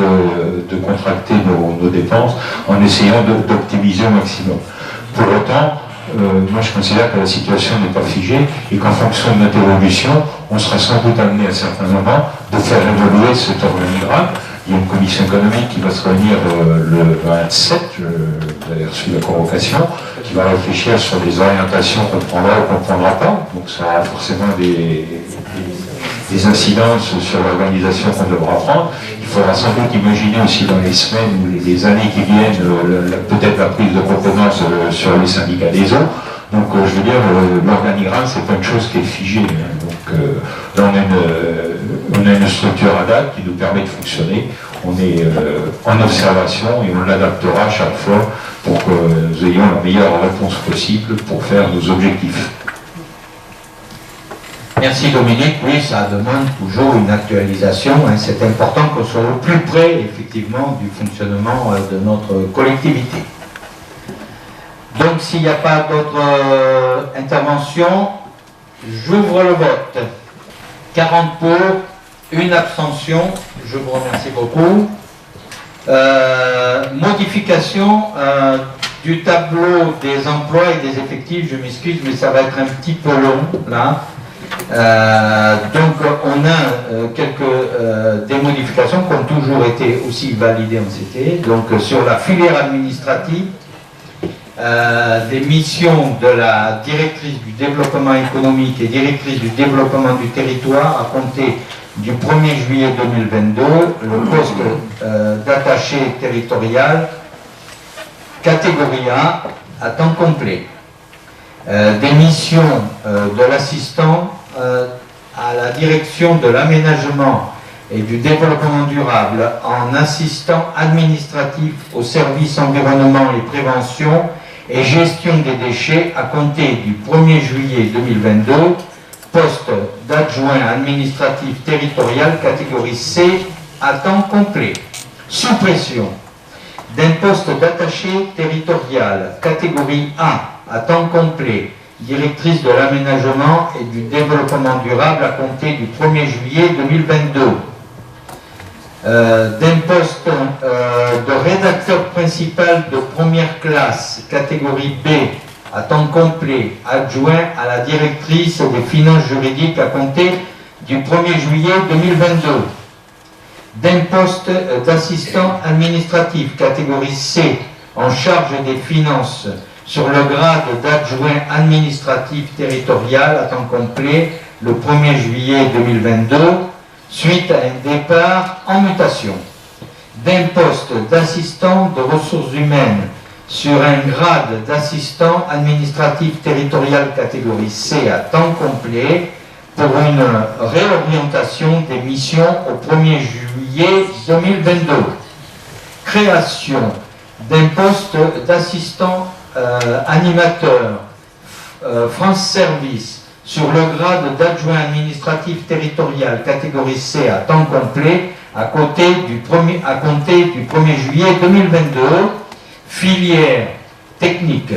de contracter nos dépenses en essayant d'optimiser au maximum. Pour autant, moi je considère que la situation n'est pas figée et qu'en fonction de notre évolution, on sera sans doute amené à certains moments de faire évoluer cet organigramme. Il y a une commission économique qui va se réunir le 27, vous avez reçu la convocation, qui va réfléchir sur des orientations qu'on prendra ou qu'on ne prendra pas. Donc ça aura forcément des incidences sur l'organisation qu'on devra prendre. Il faudra sans doute imaginer aussi dans les semaines ou les années qui viennent peut-être la prise de compétences sur les syndicats des eaux. Donc je veux dire, l'organigramme, c'est pas une chose qui est figée. Donc là, on a une structure à date qui nous permet de fonctionner. On est en observation et on l'adaptera à chaque fois pour que nous ayons la meilleure réponse possible pour faire nos objectifs.
Merci Dominique, oui, ça demande toujours une actualisation, hein. C'est important qu'on soit au plus près, effectivement, du fonctionnement de notre collectivité. Donc, s'il n'y a pas d'autres interventions, j'ouvre le vote. 40 pour, une abstention, je vous remercie beaucoup. Modification du tableau des emplois et des effectifs, je m'excuse, mais ça va être un petit peu long, là. Donc on a des modifications qui ont toujours été aussi validées en CT. Donc sur la filière administrative, des missions de la directrice du développement économique et directrice du développement du territoire à compter du 1er juillet 2022, le poste d'attaché territorial catégorie A à temps complet. Des missions de l'assistant à la direction de l'aménagement et du développement durable en assistant administratif au service environnement et prévention et gestion des déchets à compter du 1er juillet 2022, poste d'adjoint administratif territorial catégorie C à temps complet. Suppression d'un poste d'attaché territorial catégorie A à temps complet, directrice de l'aménagement et du développement durable à compter du 1er juillet 2022. D'un poste de rédacteur principal de première classe, catégorie B, à temps complet, adjoint à la directrice des finances juridiques à compter du 1er juillet 2022. D'un poste d'assistant administratif, catégorie C, en charge des finances, sur le grade d'adjoint administratif territorial à temps complet le 1er juillet 2022, suite à un départ en mutation. D'un poste d'assistant de ressources humaines sur un grade d'assistant administratif territorial catégorie C à temps complet pour une réorientation des missions au 1er juillet 2022. Création d'un poste d'assistant animateur France Service sur le grade d'adjoint administratif territorial catégorie C à temps complet à compter du 1er juillet 2022, filière technique,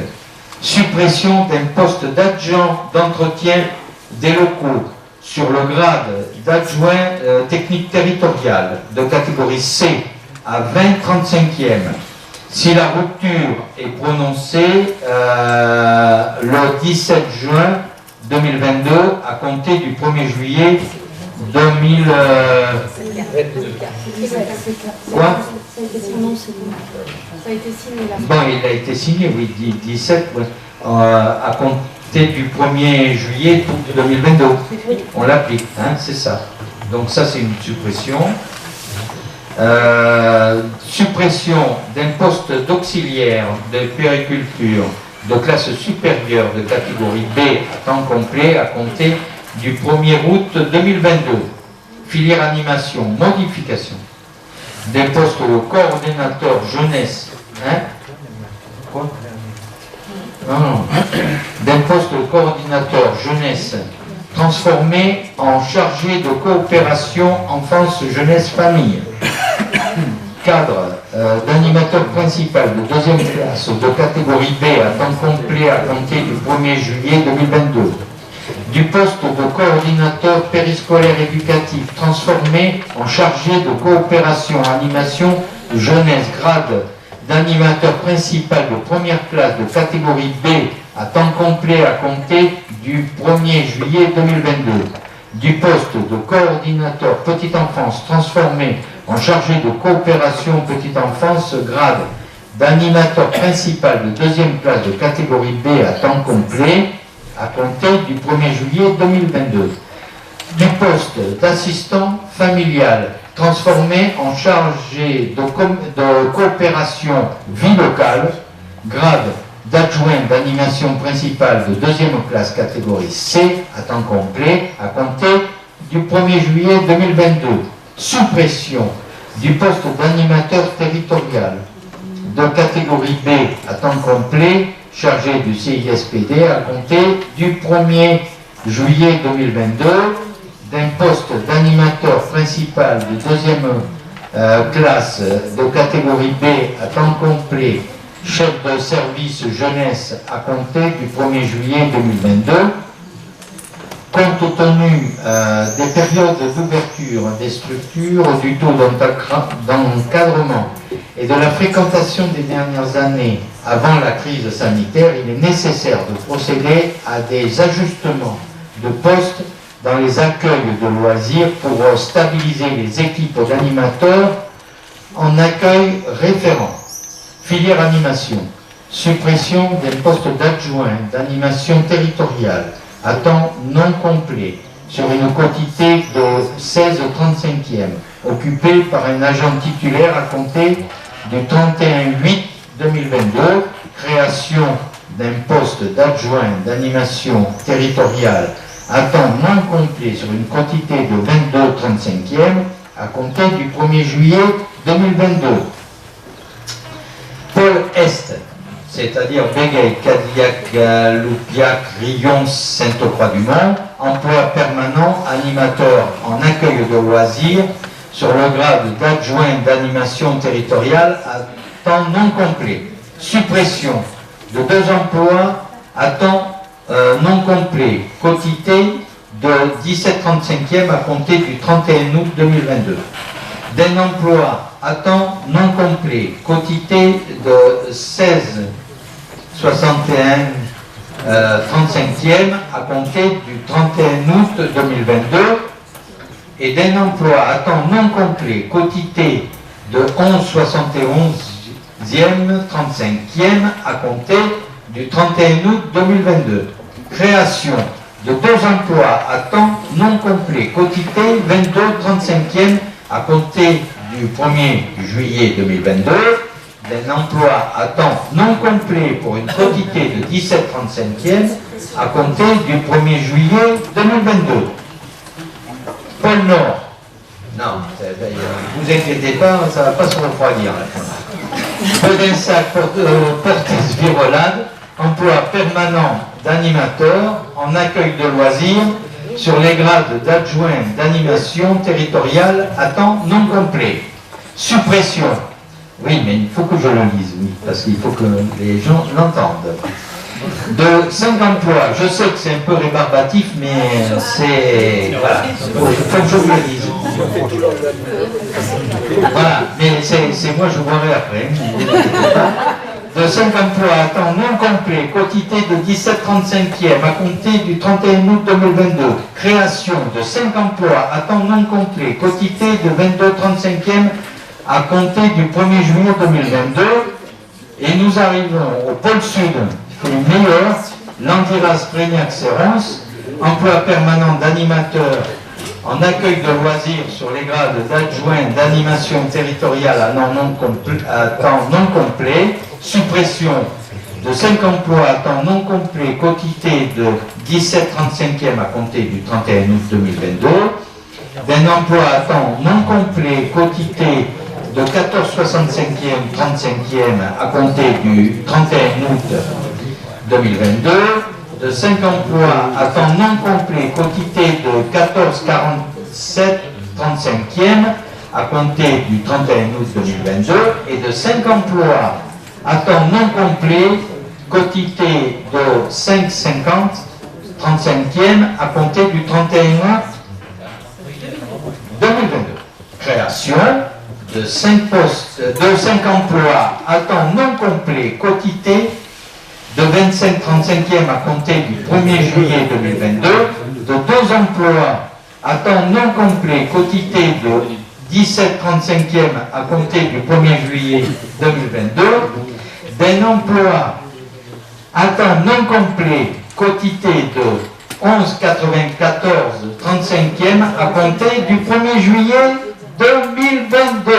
suppression d'un poste d'adjoint d'entretien des locaux sur le grade d'adjoint technique territorial de catégorie C à 20/35e. Si la rupture est prononcée le 17 juin 2022 à compter du 1er juillet 2000... Quoi?
Ça a été signé là.
Bon, il a été signé, oui, 17, ouais. À compter du 1er juillet 2022. On l'applique, hein, c'est ça. Donc ça, c'est une suppression. Suppression d'un poste d'auxiliaire de puériculture de classe supérieure de catégorie B à temps complet à compter du 1er août 2022. Filière animation, modification des postes de coordinateur jeunesse. Hein? Quoi? Non. D'un poste de coordinateur jeunesse transformé en chargé de coopération enfance, jeunesse, famille. Cadre d'animateur principal de deuxième classe de catégorie B à temps complet à compter du 1er juillet 2022. Du poste de coordinateur périscolaire éducatif transformé en chargé de coopération, animation, jeunesse, grade d'animateur principal de première classe de catégorie B à temps complet à compter du 1er juillet 2022. Du poste de coordinateur petite enfance transformé en chargé de coopération petite enfance, grade d'animateur principal de deuxième classe de catégorie B à temps complet à compter du 1er juillet 2022. Du poste d'assistant familial transformé en chargé de coopération vie locale, grade d'adjoint d'animation principale de deuxième classe catégorie C à temps complet à compter du 1er juillet 2022. Suppression du poste d'animateur territorial de catégorie B à temps complet chargé du CISPD à compter du 1er juillet 2022, d'un poste d'animateur principal de deuxième classe de catégorie B à temps complet, chef de service jeunesse à compter du 1er juillet 2022, compte tenu des périodes d'ouverture des structures, du taux d'encadrement et de la fréquentation des dernières années avant la crise sanitaire, il est nécessaire de procéder à des ajustements de postes dans les accueils de loisirs pour stabiliser les équipes d'animateurs en accueil référent. Filière animation, suppression des postes d'adjoint d'animation territoriale à temps non complet sur une quotité de 16/35e, occupée par un agent titulaire à compter du 31/8/2022, création d'un poste d'adjoint d'animation territoriale à temps non complet sur une quantité de 22/35e à compter du 1er juillet 2022. Pôle Est, c'est-à-dire Bégueil, Cadillac, Loupiac, Rion, Sainte-Croix-du-Mont, emploi permanent, animateur en accueil de loisirs sur le grade d'adjoint d'animation territoriale à temps non complet. Suppression de 2 emplois à temps non complet, quotité de 17/35e à compter du 31 août 2022. D'un emploi à temps non complet, quotité de 16/61/35e à compter du 31 août 2022, et d'un emploi à temps non complet, quotité de 11/71/35e à compter du 31 août 2022. Création de 2 emplois à temps non complet, quotité 22/35e à compter du 1er juillet 2022, d'un emploi à temps non complet pour une quotité de 17/35e à compter du 1er juillet 2022. Pôle Nord. Non, vous inquiétez pas, ça ne va pas se refroidir. Pedinsac, Portes Virolade, emploi permanent d'animateur en accueil de loisirs sur les grades d'adjoint d'animation territoriale à temps non complet. Suppression. Oui, mais il faut que je le lise, oui, parce qu'il faut que les gens l'entendent. De 5 emplois, je sais que c'est un peu rébarbatif, mais c'est... Voilà, il faut que je vous le dise. Voilà, mais c'est moi, je vous verrai après. de 5 emplois à temps non complet, quotité de 17,35e à compter du 31 août 2022. Création de 5 emplois à temps non complet, quotité de 22,35e à compter du 1er juillet 2022. Et nous arrivons au pôle sud, qui est meilleur, l'Andiras Brignac-Serrance, emploi permanent d'animateur en accueil de loisirs sur les grades d'adjoint d'animation territoriale à temps non complet, suppression de 5 emplois à temps non complet, quotité de 17,35e à compter du 31 août 2022, d'un emploi à temps non complet, quotité de 14,65e, 35e à compter du 31 août 2022, de 5 emplois à temps non complet, quotité de 14,47, 35e à compter du 31 août 2022, et de 5 emplois à temps non complet, quotité de 5,50, 35e à compter du 31 août 2022. Création de 5 emplois à temps non complet, quotité de 25,35e à compter du 1er juillet 2022, de 2 emplois à temps non complet, quotité de 17,35e à compter du 1er juillet 2022, d'un emploi à temps non complet, quotité de 11,94, 35e à compter du 1er juillet 2022.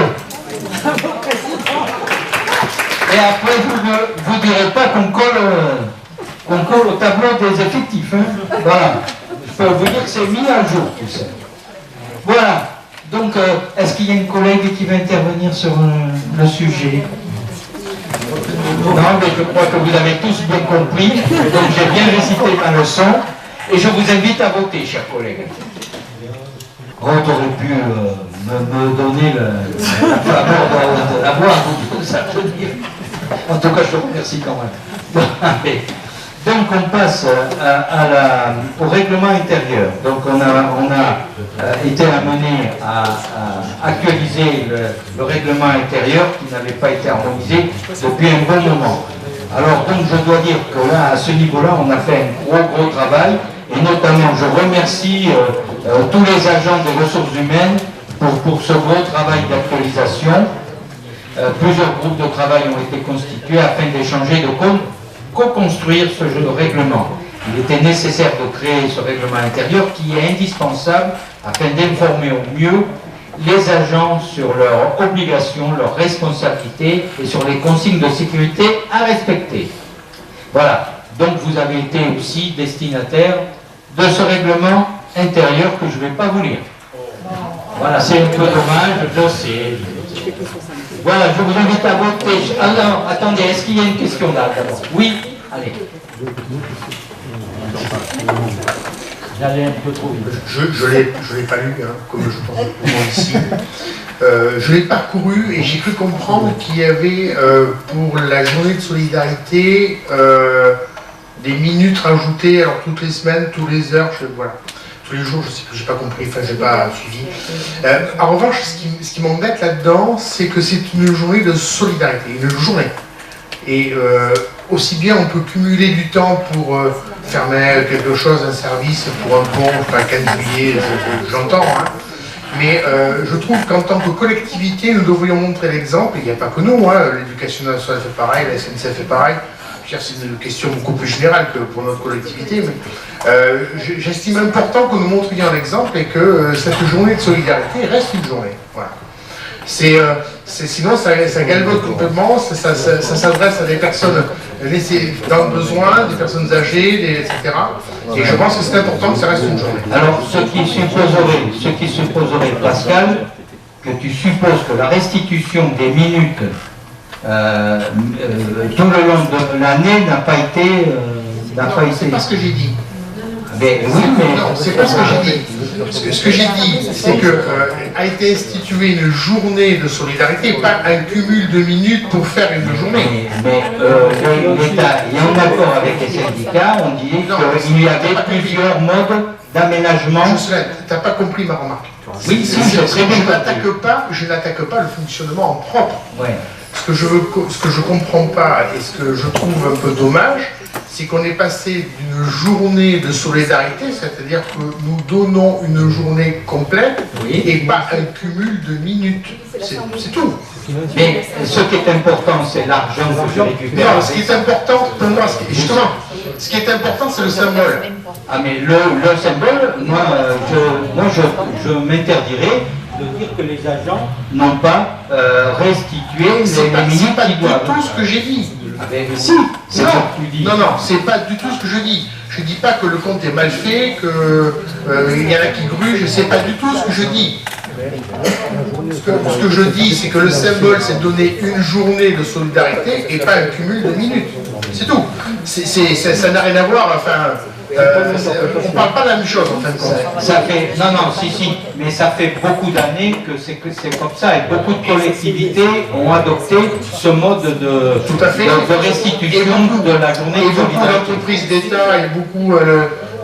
Et après, vous ne vous direz pas qu'on colle au tableau des effectifs. Hein. Voilà. Je peux vous dire que c'est mis à jour tout ça. Voilà. Donc, est-ce qu'il y a une collègue qui va intervenir sur le sujet? Non, mais je crois que vous avez tous bien compris. Donc, j'ai bien récité ma leçon. Et je vous invite à voter, chers collègues. Oh, t'aurais pu me donner la voix, ça veut dire. En tout cas, je te remercie quand même. Donc, on passe au règlement intérieur. Donc, on a été amené à actualiser le règlement intérieur qui n'avait pas été harmonisé depuis un bon moment. Alors, donc, je dois dire que là, à ce niveau-là, on a fait un gros travail. Et notamment, je remercie tous les agents des ressources humaines pour ce gros travail d'actualisation. Plusieurs groupes de travail ont été constitués afin d'échanger, de co-construire ce jeu de règlement. Il était nécessaire de créer ce règlement intérieur qui est indispensable afin d'informer au mieux les agents sur leurs obligations, leurs responsabilités et sur les consignes de sécurité à respecter. Voilà. Donc vous avez été aussi destinataire de ce règlement intérieur que je ne vais pas vous lire. Voilà, c'est un peu dommage, je sais. Voilà, je vous invite à voter. Ah non, attendez, est-ce qu'il y a une question là d'abord? Oui, allez. J'allais un peu trop vite.
Je l'ai pas lu, hein, comme je pense que tout le monde ici. Je l'ai parcouru et j'ai cru comprendre qu'il y avait pour la journée de solidarité des minutes rajoutées, alors toutes les semaines, toutes les heures, voilà. Tous les jours, je sais que j'ai pas compris, enfin j'ai pas suivi. En revanche, ce qui m'embête là-dedans, c'est que c'est une journée de solidarité, une journée. Et aussi bien on peut cumuler du temps pour faire quelque chose, un service pour un pont, enfin 15 juillet, j'entends, hein. Mais je trouve qu'en tant que collectivité, nous devrions montrer l'exemple, et il n'y a pas que nous, hein, l'éducation nationale fait pareil, la SNCF fait pareil. C'est une question beaucoup plus générale que pour notre collectivité, mais j'estime important que nous montrions l'exemple et que cette journée de solidarité reste une journée. Voilà. Sinon, ça galvaude complètement, ça s'adresse à des personnes dans le besoin, des personnes âgées, etc. Et je pense que c'est important que ça reste une journée.
Alors, ce qui supposerait, Pascal, que tu supposes que la restitution des minutes tout le long de l'année n'a pas été...
c'est pas ce que j'ai dit.
Mais, oui, mais...
Non, c'est pas ce que j'ai dit. Ce que j'ai dit, c'est que a été instituée une journée de solidarité, pas un cumul de minutes pour faire une journée.
Mais l'État est en accord avec les syndicats, on dit qu'il y avait plusieurs modes d'aménagement.
Tu n'as pas compris ma remarque.
Oui, si, je n'attaque
pas le fonctionnement en propre.
Ouais.
ce que je comprends pas et ce que je trouve un peu dommage, c'est qu'on est passé d'une journée de solidarité, c'est-à-dire que nous donnons une journée complète et pas un cumul de minutes. C'est tout.
Mais ce qui est important, c'est l'argent que je récupère.
Non, ce qui est important, justement, ce qui est important, c'est le symbole.
Ah, mais le symbole, moi, je m'interdirais de dire que les agents n'ont pas restitué les minutes.
C'est pas du tout ce que j'ai dit.
Ah ben si, c'est ce que tu dis.
Non, c'est pas du tout ce que je dis. Je dis pas que le compte est mal fait, qu'il y en a qui grugent, c'est pas du tout ce que je dis. Ce que je dis, c'est que le symbole, c'est donner une journée de solidarité et pas un cumul de minutes. C'est tout. Ça n'a rien à voir, enfin... on ne parle pas de la même chose en fin de compte.
Ça fait, si, mais ça fait beaucoup d'années que c'est comme ça et beaucoup de collectivités ont adopté ce mode de restitution de la journée de solidarité.
Et beaucoup d'entreprises d'État et beaucoup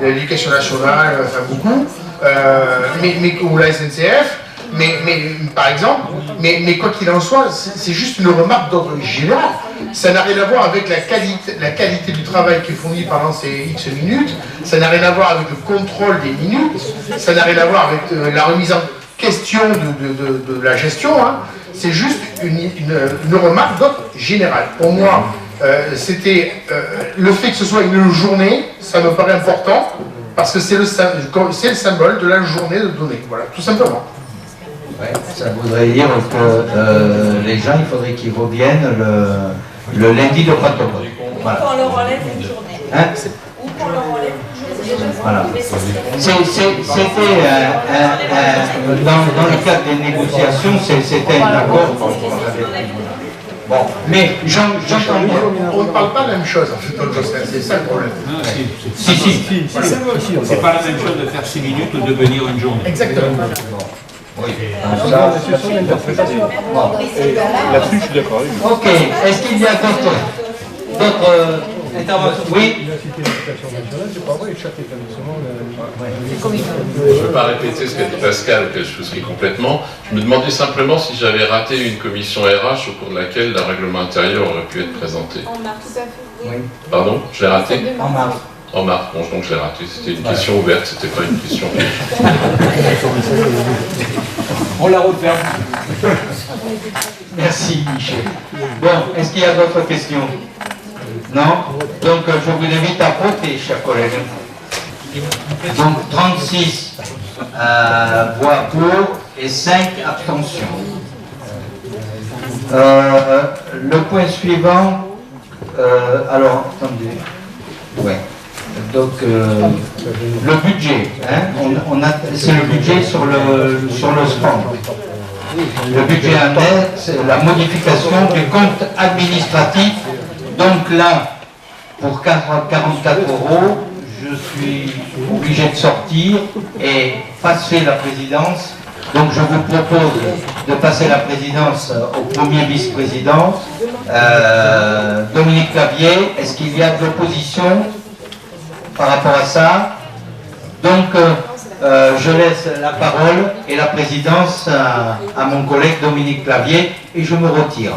l'éducation nationale, enfin beaucoup, ou la SNCF, mais par exemple, mais quoi qu'il en soit, c'est juste une remarque d'ordre général. Ça n'a rien à voir avec la qualité du travail qui est fourni pendant ces X minutes, ça n'a rien à voir avec le contrôle des minutes, ça n'a rien à voir avec la remise en question de la gestion, hein. C'est juste une remarque d'ordre général. Pour moi, c'était le fait que ce soit une journée, ça me paraît important, parce que c'est le symbole de la journée de données, voilà, tout simplement.
Ouais, ça voudrait dire que les gens, il faudrait qu'ils reviennent le lundi de Pentecôte. Voilà.
Ou qu'on leur enlève une journée.
Hein?
Ou qu'on leur enlève une journée.
Voilà. C'était dans le cadre des négociations, c'était un accord qu'on avait pris. Bon, mais j'entends bien.
On ne parle pas la même chose en fait, c'est ça le problème.
Si. C'est pas la même chose de faire 6 minutes ou de venir une journée.
Exactement.
Oui.
C'est sur l'interprétation. Là-dessus, je suis d'accord.
Ok, est-ce qu'il y a d'autres interventions? Oui.
C'est pas vrai, chaque établissement.
Je ne veux pas répéter ce qu'a dit Pascal, que je souscris complètement. Je me demandais simplement si j'avais raté une commission RH au cours de laquelle un règlement intérieur aurait pu être présenté.
En mars, tout à fait. Oui.
Pardon, je l'ai raté?
En mars.
En mars, bon, donc je l'ai raté. C'était une question ouverte, c'était pas une question.
On l'a refait.
Merci Michel. Bon, est-ce qu'il y a d'autres questions? Non? Donc je vous invite à voter, chers collègues. Donc 36 voix pour et 5 abstentions. Le point suivant, alors attendez. Ouais. Donc le budget, hein, c'est le budget sur le sport. Le budget annexe, c'est la modification du compte administratif. Donc là, pour 44 €, je suis obligé de sortir et passer la présidence. Donc je vous propose de passer la présidence au premier vice-président, Dominique Clavier. Est-ce qu'il y a de l'opposition par rapport à ça? Donc je laisse la parole et la présidence à mon collègue Dominique Clavier et je me retire.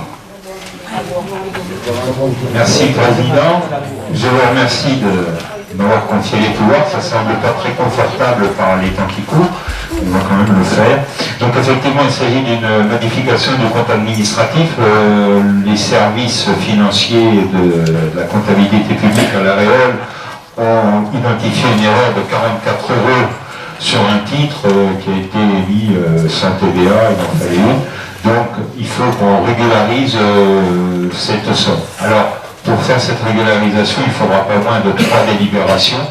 Merci Président. Je vous remercie de m'avoir confié les pouvoirs. Ça ne semble pas très confortable par les temps qui courent. On va quand même le faire. Donc effectivement, il s'agit d'une modification du compte administratif. Les services financiers de la comptabilité publique à La Réole ont identifié une erreur de 44 € sur un titre qui a été émis sans TVA, il en fallait une. Donc il faut qu'on régularise cette somme. Alors pour faire cette régularisation, il faudra pas moins de 3 délibérations.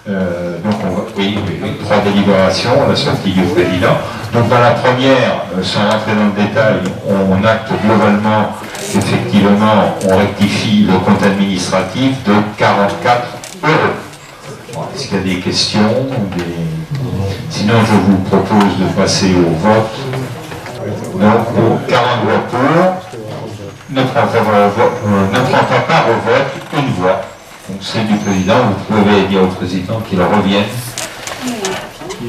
Donc on va, oui, 3 délibérations, la sortie du président. Donc dans la première, sans rentrer dans le détail, on acte globalement, effectivement, on rectifie le compte administratif de 44 €. Bon, est-ce qu'il y a des questions? Sinon je vous propose de passer au vote. Donc 40 voix pour, ne prend pas part au vote, une voix. Donc c'est du président, vous pouvez dire au président qu'il revienne.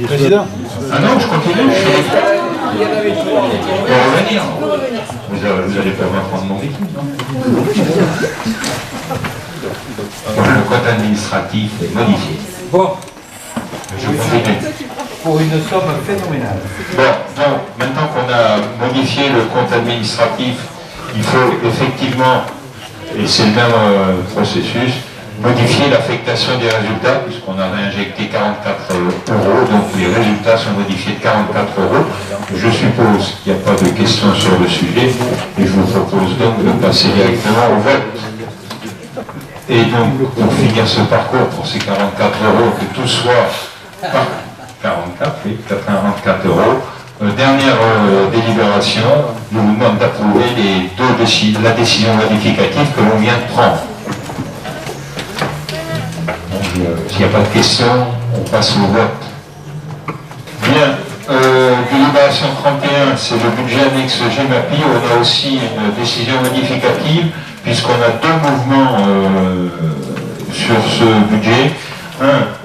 Président?
Ah non, je continue. Vous allez pas m'apprendre mon vécu, non? Le code administratif est modifié.
Bon.
Je continue.
Pour une somme phénoménale.
Bon, donc, maintenant qu'on a modifié le compte administratif, il faut effectivement, et c'est le même processus, modifier l'affectation des résultats, puisqu'on a réinjecté 44 euros, donc les résultats sont modifiés de 44 euros. Je suppose qu'il n'y a pas de questions sur le sujet, et je vous propose donc de passer directement au vote. Et donc, pour finir ce parcours, pour ces 44 euros, que tout soit... 44, oui, 44 euros. Dernière délibération, je vous demande d'approuver la décision modificative que l'on vient de prendre. S'il n'y a pas de questions, on passe au vote. Bien, délibération 31, c'est le budget annexe GEMAPI. On a aussi une décision modificative, puisqu'on a deux mouvements sur ce budget.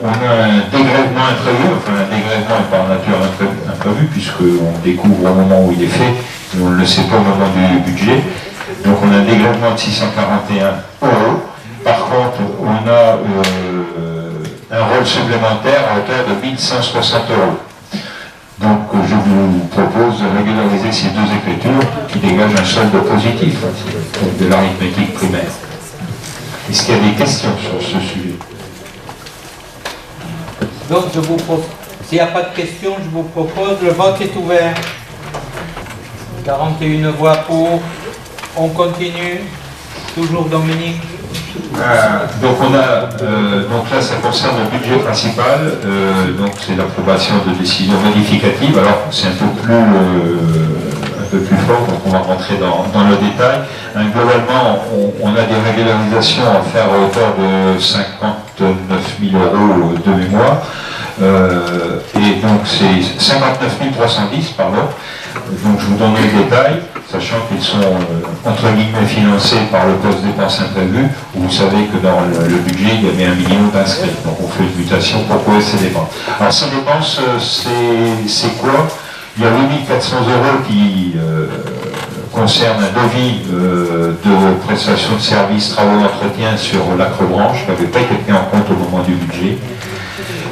On a un dégrèvement imprévu, enfin un dégrèvement par nature imprévu, puisqu'on découvre au moment où il est fait, et on ne le sait pas au moment du budget. Donc on a un dégrèvement de 641 euros. Par contre, on a un rôle supplémentaire à hauteur de 1160 euros. Donc je vous propose de régulariser ces deux écritures qui dégagent un solde positif, de l'arithmétique primaire. Est-ce qu'il y a des questions sur ce sujet?
Donc, s'il n'y a pas de questions, je vous propose, le vote est ouvert. 41 voix pour. On continue. Toujours Dominique.
Donc là, ça concerne le budget principal. Donc c'est l'approbation de décisions modificatives. Alors c'est un peu plus fort, donc on va rentrer dans le détail. Globalement, on a des régularisations à faire à hauteur de 59 000 euros de mémoire. Et donc c'est 59 310, pardon. Donc je vous donne les détails, sachant qu'ils sont entre guillemets financés par le poste dépenses imprévues, où vous savez que dans le budget il y avait 1 million d'inscrits. Donc on fait une mutation pour couvrir ces dépenses. Alors ces dépenses, c'est quoi? Il y a 8 400 euros qui concernent un devis de prestation de services, travaux d'entretien sur l'Acrebranche, qui n'avait pas été pris en compte au moment du budget.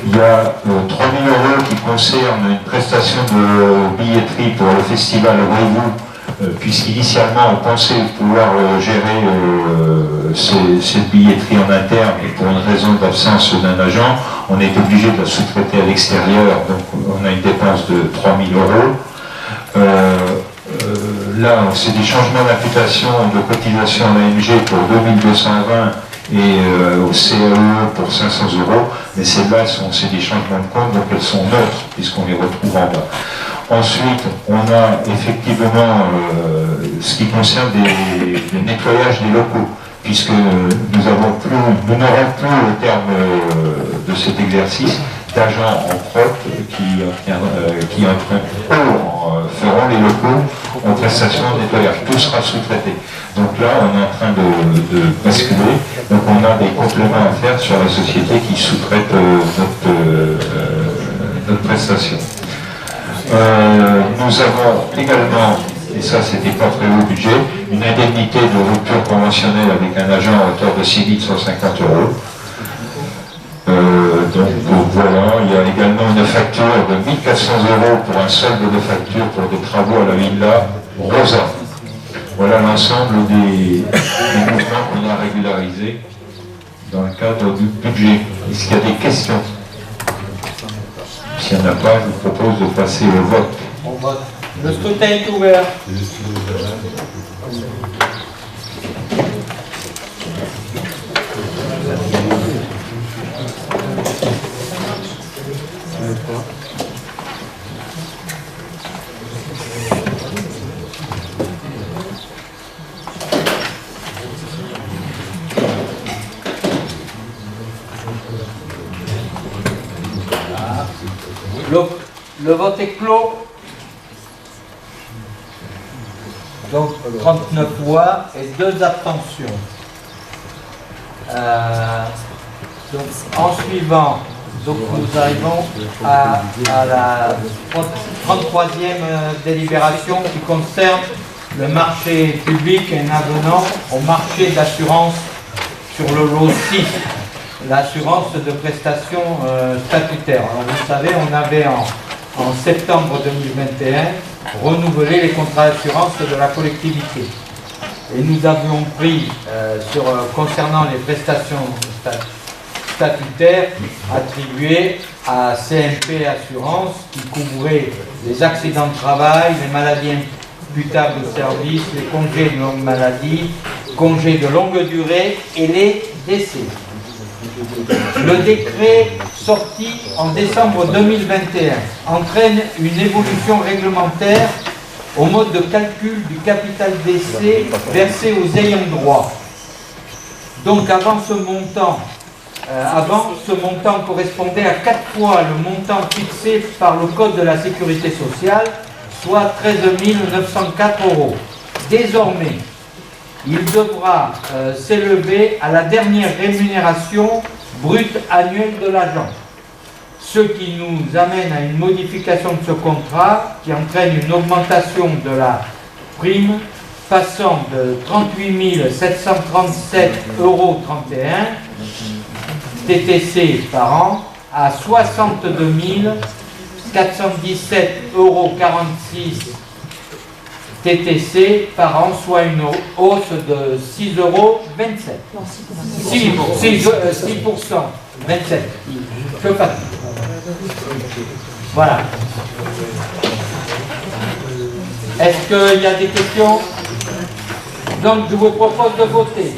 Il y a 3 000 euros qui concernent une prestation de billetterie pour le festival Voyez-vous, puisqu'initialement on pensait pouvoir gérer cette billetterie en interne, et pour une raison d'absence d'un agent, on est obligé de la sous-traiter à l'extérieur, donc on a une dépense de 3 000 euros. Là, c'est des changements d'imputation de cotisation à l'AMG pour 2220 et au CAE pour 500 euros, mais celles-là, c'est des changements de compte, donc elles sont neutres, puisqu'on les retrouve en bas. Ensuite, on a effectivement ce qui concerne des nettoyages des locaux, puisque nous n'aurons plus au terme de cet exercice d'agents en propre qui feront les locaux en prestation de nettoyage. Tout sera sous-traité. Donc là, on est en train de basculer. Donc on a des compléments à faire sur la société qui sous-traite notre prestation. Nous avons également, et ça c'était pas prévu au budget, une indemnité de rupture conventionnelle avec un agent à hauteur de 6 150 euros. Donc voilà, il y a également une facture de 1 400 euros pour un solde de facture pour des travaux à la villa Rosa. Voilà l'ensemble des mouvements qu'on a régularisés dans le cadre du budget. Est-ce qu'il y a des questions? S'il n'y en a pas, je vous propose de passer au vote.
On vote. Le scrutin est ouvert. Le vote est clos. Donc 39 voix et 2 abstentions. Donc en suivant Donc nous arrivons à la 33e délibération qui concerne le marché public et un avenant au marché d'assurance sur le lot 6, l'assurance de prestations statutaires. Alors vous savez, on avait en septembre 2021 renouvelé les contrats d'assurance de la collectivité. Et nous avions pris, concernant les prestations statutaires, attribuées à CMP Assurance, qui couvrait les accidents de travail, les maladies imputables au service, les congés de longue maladie, congés de longue durée et les décès. Le décret sorti en décembre 2021 entraîne une évolution réglementaire au mode de calcul du capital d'essai versé aux ayants droit. Donc avant ce montant correspondait à 4 fois le montant fixé par le Code de la Sécurité sociale, soit 13 904 €. Désormais, il devra s'élever à la dernière rémunération brute annuelle de l'agent. Ce qui nous amène à une modification de ce contrat qui entraîne une augmentation de la prime passant de 38 737,31 € TTC par an à 62 417,46 € TTC par an, soit une hausse de 6,27 €. 6%, 27. Que fatigue. Voilà. Est-ce qu'il y a des questions? Donc je vous propose de voter.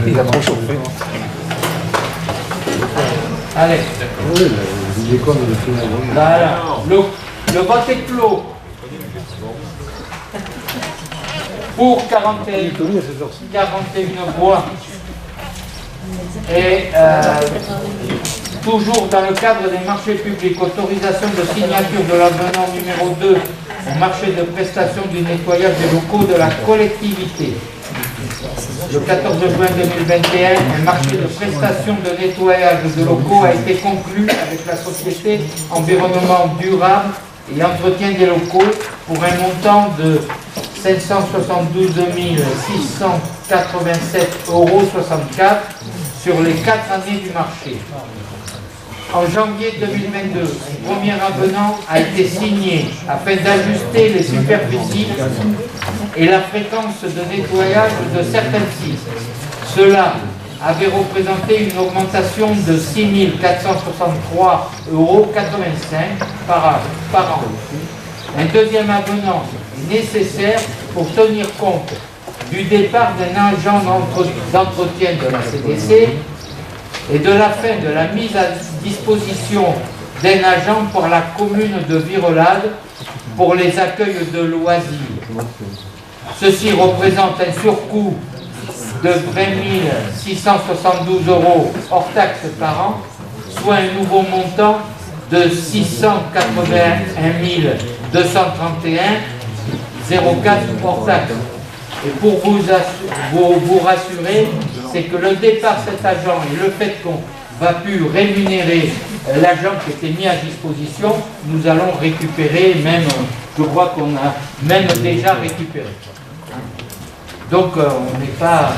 Il a trop chauffé.
Allez. Voilà. Le vote est clos. Pour 41 voix. Et toujours dans le cadre des marchés publics, autorisation de signature de l'avenant numéro 2 au marché de prestation du nettoyage des locaux de la collectivité. Le 14 juin 2021, un marché de prestation de nettoyage de locaux a été conclu avec la société Environnement Durable et Entretien des locaux pour un montant de 572 687,64 € sur les 4 années du marché. En janvier 2022, un premier avenant a été signé afin d'ajuster les superficies et la fréquence de nettoyage de certains sites. Cela avait représenté une augmentation de 6 463,85 € par an. Un deuxième avenant est nécessaire pour tenir compte du départ d'un agent d'entretien de la CDC et de la fin de la mise à disposition d'un agent par la commune de Virolade pour les accueils de loisirs. Ceci représente un surcoût de 20 672 € hors taxe par an, soit un nouveau montant de 681 231,04 € hors taxe. Et pour vous rassurer, c'est que le départ de cet agent et le fait qu'on va plus rémunérer l'agent qui était mis à disposition, nous allons récupérer même, je crois qu'on a même déjà récupéré. Donc on n'est pas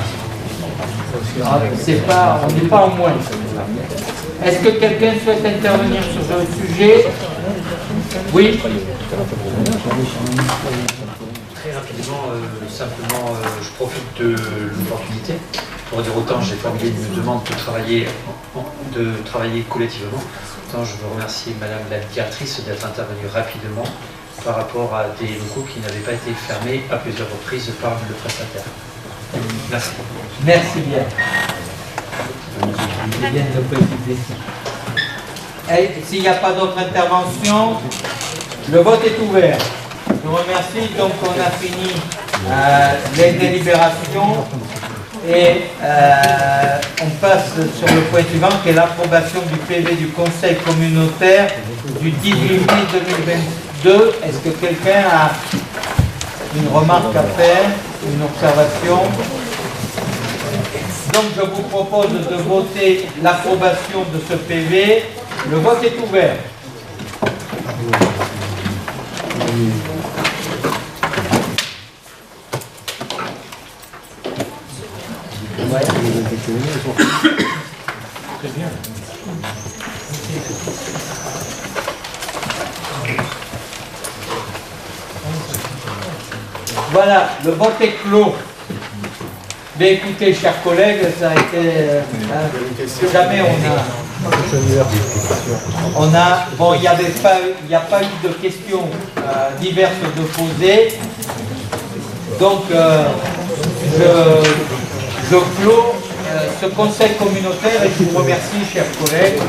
en moins. Est-ce que quelqu'un souhaite intervenir sur ce sujet? Oui.
Très rapidement, simplement, je profite de l'opportunité pour dire autant j'ai formulé une demande de travailler collectivement. Autant je veux remercier Madame la directrice d'être intervenue rapidement par rapport à des locaux qui n'avaient pas été fermés à plusieurs reprises par le prestataire. Merci.
Merci bien. S'il n'y a pas d'autres interventions, le vote est ouvert. Je vous remercie. Donc on a fini les délibérations et on passe sur le point suivant qui est l'approbation du PV du Conseil communautaire du 18 mai 2022. Est-ce que quelqu'un a une remarque à faire, une observation. Donc je vous propose de voter l'approbation de ce PV. Le vote est ouvert.
Très bien.
Voilà, le vote est clos. Mais écoutez, chers collègues, ça a été... jamais bon, il n'y a pas eu de questions diverses de poser. Donc, je clôt ce conseil communautaire et je vous remercie, chers collègues.